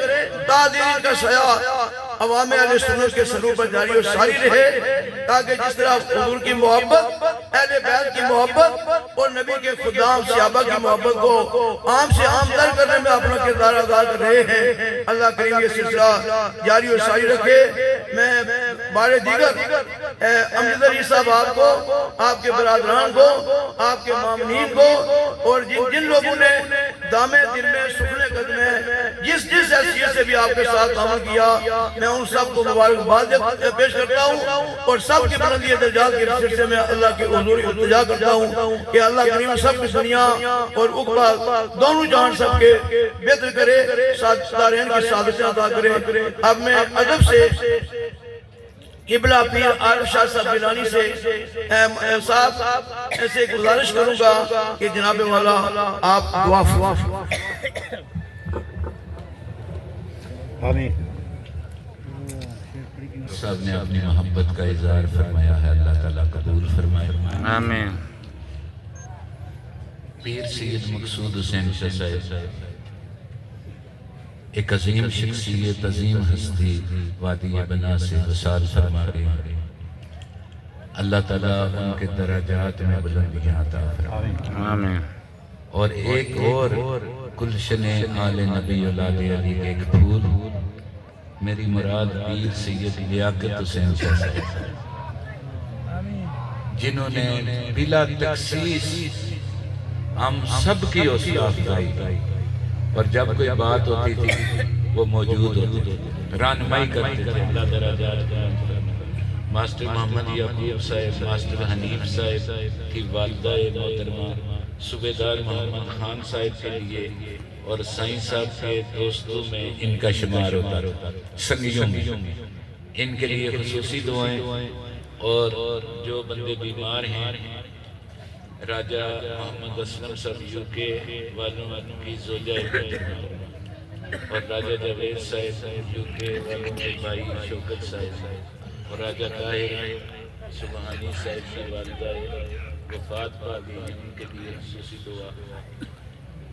تا دین کا سایہ عوام اہل سنت کے سروں پر جاری و ساری رہے, تاکہ جس طرح حضور کی محبت اہل بیت کی محبت اور نبی کے خدام صحابہ کی محبت کو عام سے عام تر کرنے میں اپنا کردار ادا کر رہے ہیں, اللہ کریم یہ سلسلہ جاری و ساری رکھے. میں بارے دیگر امجد علی صاحب آپ کو، آپ کے برادران کو، آپ کے مامنین کو، اور جن لوگوں نے دامے دل میں سکھنے قدم میں جس حیثیت سے بھی آپ کے ساتھ عمل کیا، میں ان سب کو مبارکباد پیش کرتا ہوں، اور سب کی بلندی درجات کے رسل سے میں اللہ کے حضور التجا کرتا ہوں کہ اللہ کریم سب کی دنیا اور عقبہ دونوں جہان سب کے بہتر کرے، دارین کی سعادتیں عطا کرے۔ اب میں ادب سے قبلہ پیر عارف شاہ صاحب گیلانی سے صاحب ایسے گزارش کروں گا کہ جناب والا آپ دعا فرمائیں۔ آمین۔ صاحب نے اپنی محبت کا اظہار فرمایا ہے، اللہ تعالیٰ قبول فرمائے۔ آمین۔ پیر سید مقصود حسین شاہ صاحب ایک عظیم شخصیت، عظیم ہستی وادی بنا سے وصال فرما گئے۔ اللہ تعالیٰ ان کے درجات میں بلندیاں عطا فرمائے۔ آمین۔ اور ایک اور گلشن آل نبی اولاد علی کے ایک پھول، میری مراد پیر سید لیاقت حسین شاہ صاحب، جنہوں نے بلا تخصیص ہم سب کی حوصلہ افزائی، اور جب کوئی بات ہوتی تھی وہ موجود ہوتے تھے، رہنمائی کرتے تھے۔ اللہ درجات ماسٹر محمد یعقوب صاحب، ماسٹر حنیف صاحب کی والدہ محترمہ صوبیدار محمد خان صاحب کے لیے اور سائیں صاحب کے دوستوں میں ان کا شمار ہوتا تھا، سنگیوں میں ان کے لیے خصوصی دعائیں۔ اور جو بندے بیمار ہیں، راجہ محمد اسلم صاحب یو کے والوں کی زوجہ محترمہ، اور راجہ جاوید صاحب یو کے والوں کے بھائی شوکت صاحب، اور راجہ طاہر سبحانی صاحب کی والدہ وفات پا گئی، ان کے لیے خصوصی دعا۔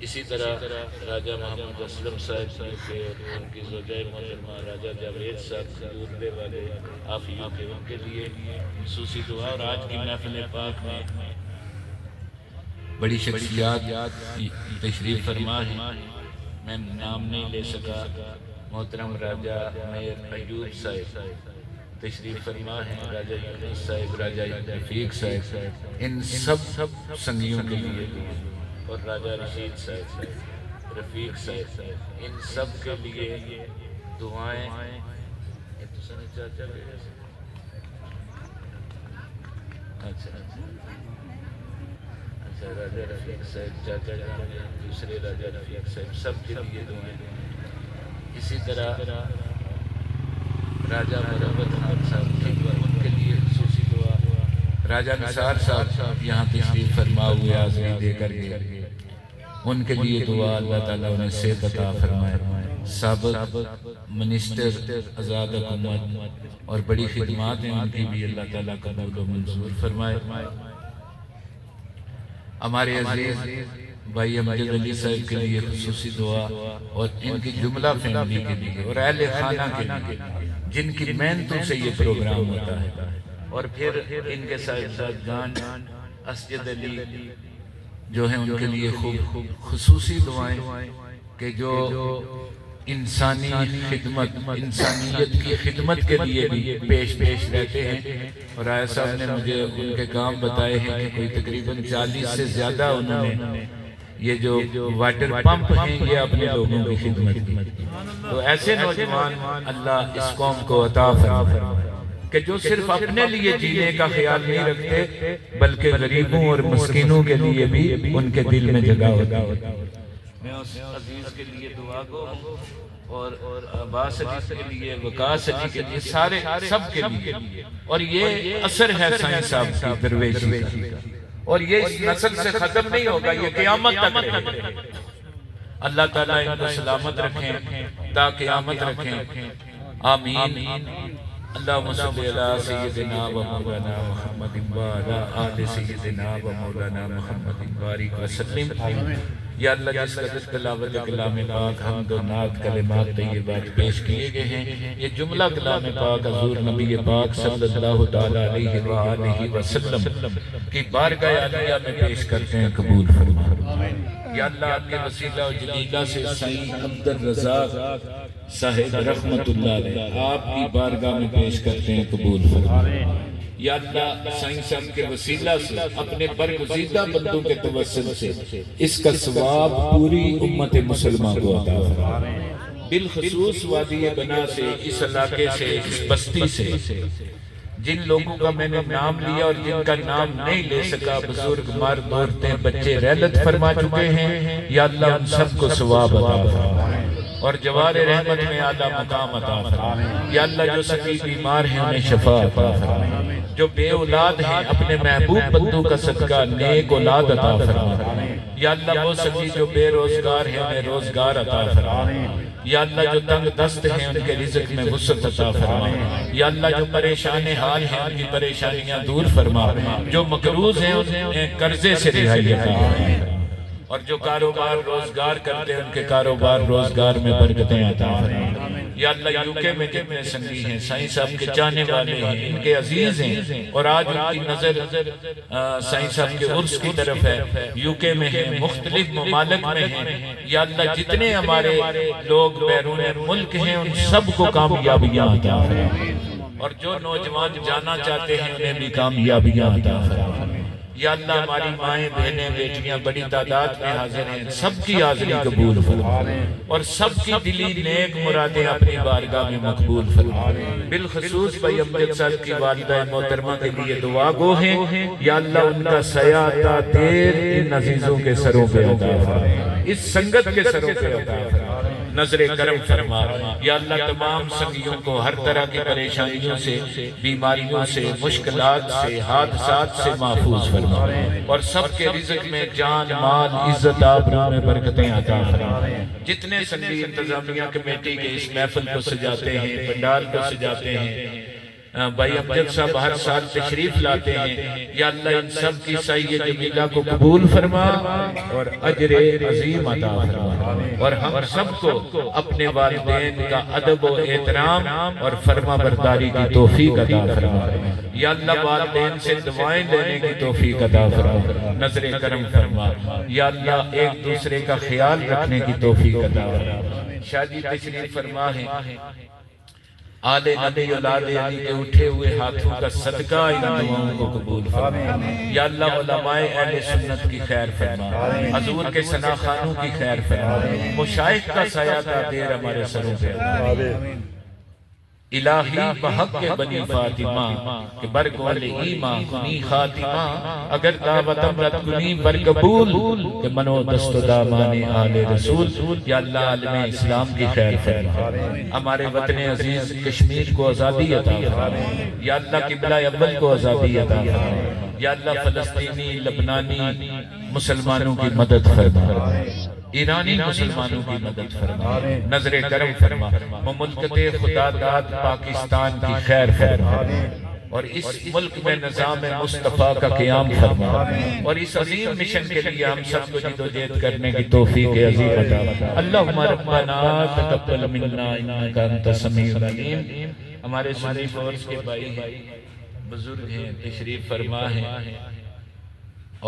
اسی طرح راجہ محمد اسلم صاحب یو کے اور ان کی زوجہ محترمہ راجہ جاوید صاحب یوردے والے آپ یو کے، ان کے لیے خصوصی دعا۔ اور آج کی محفل پاک میں بڑی شخصیات تشریف فرما ہیں، میں نام نہیں لے سکا، محترم راجہ میر ایوب صاحب تشریف فرما ہیں، راجہ یونس صاحب، راجہ رفیق صاحب، ان سب سنگیوں کے لیے، اور راجہ رشید صاحب، رفیق صاحب، ان سب کے لیے دعائیں۔ راجہ رفیق صاحب، چاچا جان، دوسرے راجہ رفیق صاحب، سب کے لیے دعائیں۔ اسی طرح راجہ مرحبت خان صاحب ان کے لیے خصوصی دعا۔ راجہ نثار صاحب یہاں تشریف فرما ہوئے حاضری دے کر گئے، ان کے لیے دعا، اللہ تعالیٰ انہیں صحت عطا فرمائے۔ سابق منسٹر آزاد حکومت اور بڑی خدمات ہیں ان کی بھی اللہ تعالیٰ قبول و منظور فرمائے۔ ہمارے عزیز بھائی امجد علی صاحب کے لیے خصوصی دعا، اور ان کی جملہ فیملی کے لیے اور اہل خانہ کے لیے جن کی محنتوں سے یہ پروگرام ہوتا ہے، اور پھر ان کے صاحبزادگان اسجد علی جو ہیں ان کے لیے خوب خصوصی دعائیں کہ جو انسانی خدمت، انسانیت کی خدمت کے لیے بھی پیش رہتے ہیں۔ اور آیا صاحب نے مجھے ان کے کام بتائے ہیں کہ کوئی تقریباً 40 سے زیادہ انہوں نے یہ جو واٹر پمپ ہیں یہ اپنے لوگوں کی خدمت کی۔ تو ایسے نوجوان اللہ اس قوم کو عطا فرمائے کہ جو صرف اپنے لیے جینے کا خیال نہیں رکھتے بلکہ غریبوں اور مسکینوں کے لیے بھی ان کے دل میں جگہ ہوتا ہے۔ میں اس عزیز کے لیے دعا گو ہوں، اور عباس علی کے لیے، وقاص علی کے لیے، سارے سب کے لیے۔ اور یہ اثر ہے سائیں صاحب کی درویشی کا، اور یہ اس نسل سے ختم نہیں ہوگا، یہ قیامت تک رہے گا۔ اللہ تعالیٰ ان کو سلامت رکھیں، تا قیامت رکھیں، آمین۔ اللہم صلی علی سیدنا و مولانا محمد وعلی آل سیدنا و مولانا محمد بارک وسلم۔ یا اللہ جس قدر تلاوت کلام پاک، حمد و نعت، کلمات طیبات پیش کیے گئے ہیں، یہ جملہ کلام پاک حضور نبی پاک صلی اللہ تعالیٰ علیہ وآلہ وسلم کی بارگاہ عالیہ میں پیش کرتے ہیں، قبول فرما۔ یا اللہ آپ کے وسیلہ و جلیلہ سے سائیں عبد الرزاق صاحب رحمت اللہ علیہ آپ کی بارگاہ میں پیش کرتے ہیں، قبول فرما۔ یا اللہ سائیں صاحب کے وسیلہ سے اپنے برگزیدہ بندوں کے توسل سے اس کا ثواب پوری امت مسلمہ کو عطا فرما، بالخصوص وادی بنا سے، اس علاقے سے، اس بستی سے جن لوگوں کا میں نے نام لیا اور جن کا نام نہیں لے سکا، بزرگ، مرد، عورتیں، بچے رحلت فرما چکے ہیں، یا اللہ ان سب کو ثواب عطا فرما اور جوار رحمت میں اعلیٰ مقام عطا فرما، یا اللہ جو سکی بیمار ہیں انہیں شفا عطا فرما، جو بے اولاد ہیں اپنے محبوب بندوں کا صدقہ نیک اولاد عطا فرما، یا اللہ وہ سکی جو بے روزگار ہیں انہیں روزگار عطا فرما، یا اللہ جو تنگ دست ہیں ان کے رزق میں وسعت عطا فرما، یا اللہ جو پریشان حال ہیں ان کی پریشانیاں دور فرما، جو مقروض ہیں انہیں قرضے سے رہائی عطا فرما، اور جو کاروبار روزگار کرتے ہیں ان کے کاروبار روزگار میں برکتیں عطا فرما، یا اللہ یوکے میں جتنے سنگی ہیں سائیں صاحب کے جانے والے ہیں، ان کے عزیز ہیں اور آج ان کی نظر سائیں صاحب کے عرس کی طرف ہے، یوکے میں ہیں، مختلف ممالک میں ہیں، یا اللہ جتنے ہمارے لوگ بیرون ملک ہیں ان سب کو کامیابیاں عطا فرما، اور جو نوجوان جانا چاہتے ہیں انہیں بھی کامیابیاں عطا فرما، یا اللہ ہماری مائیں، بہنیں، بیٹیاں بڑی تعداد میں حاضر ہیں، سب کی حاضری قبول فرما اور سب کی دلی نیک مرادیں اپنی بارگاہ میں مقبول فرما، بالخصوص بھائی امجد صاحب کی والدہ محترمہ کے لیے دعا گو ہیں، یا اللہ ان کا سایہ تا دیر ان عزیزوں کے سروں پہ عطا فرما، اس سنگت کے سروں پہ عطا فرما، نظر کرم فرما، یا اللہ تمام سنگیوں کو ہر طرح کی پریشانیوں سے، بیماریوں سے، مشکلات سے، حادثات سے محفوظ فرما اور سب کے رزق میں جان، مال، عزت، آبرو میں برکتیں عطا فرما، جتنے سنگی انتظامیہ کمیٹی کے اس محفل کو سجاتے ہیں، پنڈال کو سجاتے ہیں، بھائی امجد صاحب ہر سال تشریف لاتے ہیں، یا اللہ ان سب کی سعی جمیلہ کو قبول فرما اور اجر عظیم عطا فرما، اور ہم سب کو اپنے والدین کا ادب و احترام اور فرما برداری کی توفیق عطا فرما، یا اللہ والدین سے دعائیں لینے کی توفیق عطا فرما، نظر کرم فرما، یا اللہ ایک دوسرے کا خیال رکھنے کی توفیق عطا فرما، شادی تشریف فرما ہے، آل نبی اولاد علی کے اٹھے ہوئے ہاتھوں کا صدقہ ان دعاؤں کو قبول فرما، یا اللہ علماء اہل سنت کی خیر فرما، حضور کے ثنا خوانوں کی خیر فرما، مشائخ کا سایہ تا دیر ہمارے سروں پہ الہی بحق کے بنی فاطمہ کہ برگوال ایمان کنی خاتمہ، اگر دعوتم رد کنی برقبول کہ منو دست و دامان آل رسول، یا اللہ عالم اسلام کی خیر فرما، ہمارے وطن عزیز کشمیر کو آزادی عطا فرما، یا اللہ قبلہ اول کو آزادی عطا فرما، یا اللہ فلسطینی، لبنانی مسلمانوں کی مدد فرما، ایرانی مسلمانوں کی مدد فرما، نظر کرم فرما، مملکت خدا داد پاکستان کی خیر فرما، اور اس ملک میں نظام مصطفیٰ کا قیام فرما، اور اس عظیم مشن کے لیے ہم سب کو جدوجہد کرنے کی توفیق عظیم عطا فرما۔ اللہم ربنا تقبل منا انکا انت السمیع العلیم۔ ہمارے سنی فورس کے بھائی بزرگ ہیں، تشریف فرما ہیں،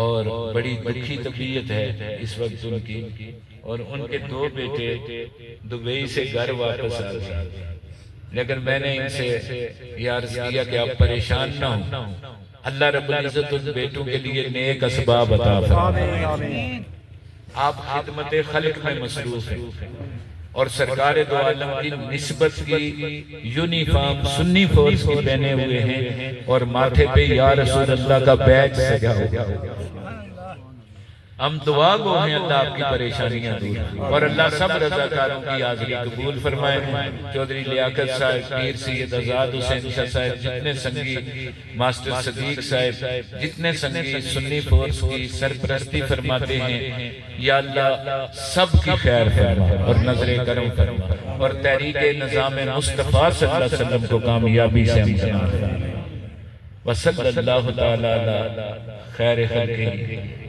اور بڑی دکھی طبیعت ہے اس وقت ان کی، اور ان کے دو بیٹے دبئی سے گھر واپس آ گئے، لیکن میں نے ان سے یہ عرض کیا کہ آپ پریشان نہ ہوں، اللہ رب العزت ان بیٹوں کے لیے نیک اسباب عطا فرما، آپ خدمت خلق میں مصروف ہیں، اور سرکار دو عالم کی نسبت کی یونیفارم سنی فورس کی پہنے ہوئے ہیں، اور ماتھے پہ یا رسول اللہ کا بیج سجا ہوا، ہم دعا گو ہیں اللہ آپ کی پریشانیاں دور، اور اللہ سب رضاکاروں کی حاضری قبول فرمائے، چودھری لیاقت صاحب، پیر سید آزاد حسین شاہ صاحب، جتنے سنگی، ماسٹر صدیق صاحب، جتنے سنگی سنی فورس کی سرپرستی فرماتے ہیں، یا اللہ سب کی خیر فرما اور نظر کرم فرما، اور تحریک نظام مصطفیٰ صلی اللہ علیہ وسلم کو کامیابی سے امتحان فرما، وصلی اللہ تعالی علی خیر خلقہ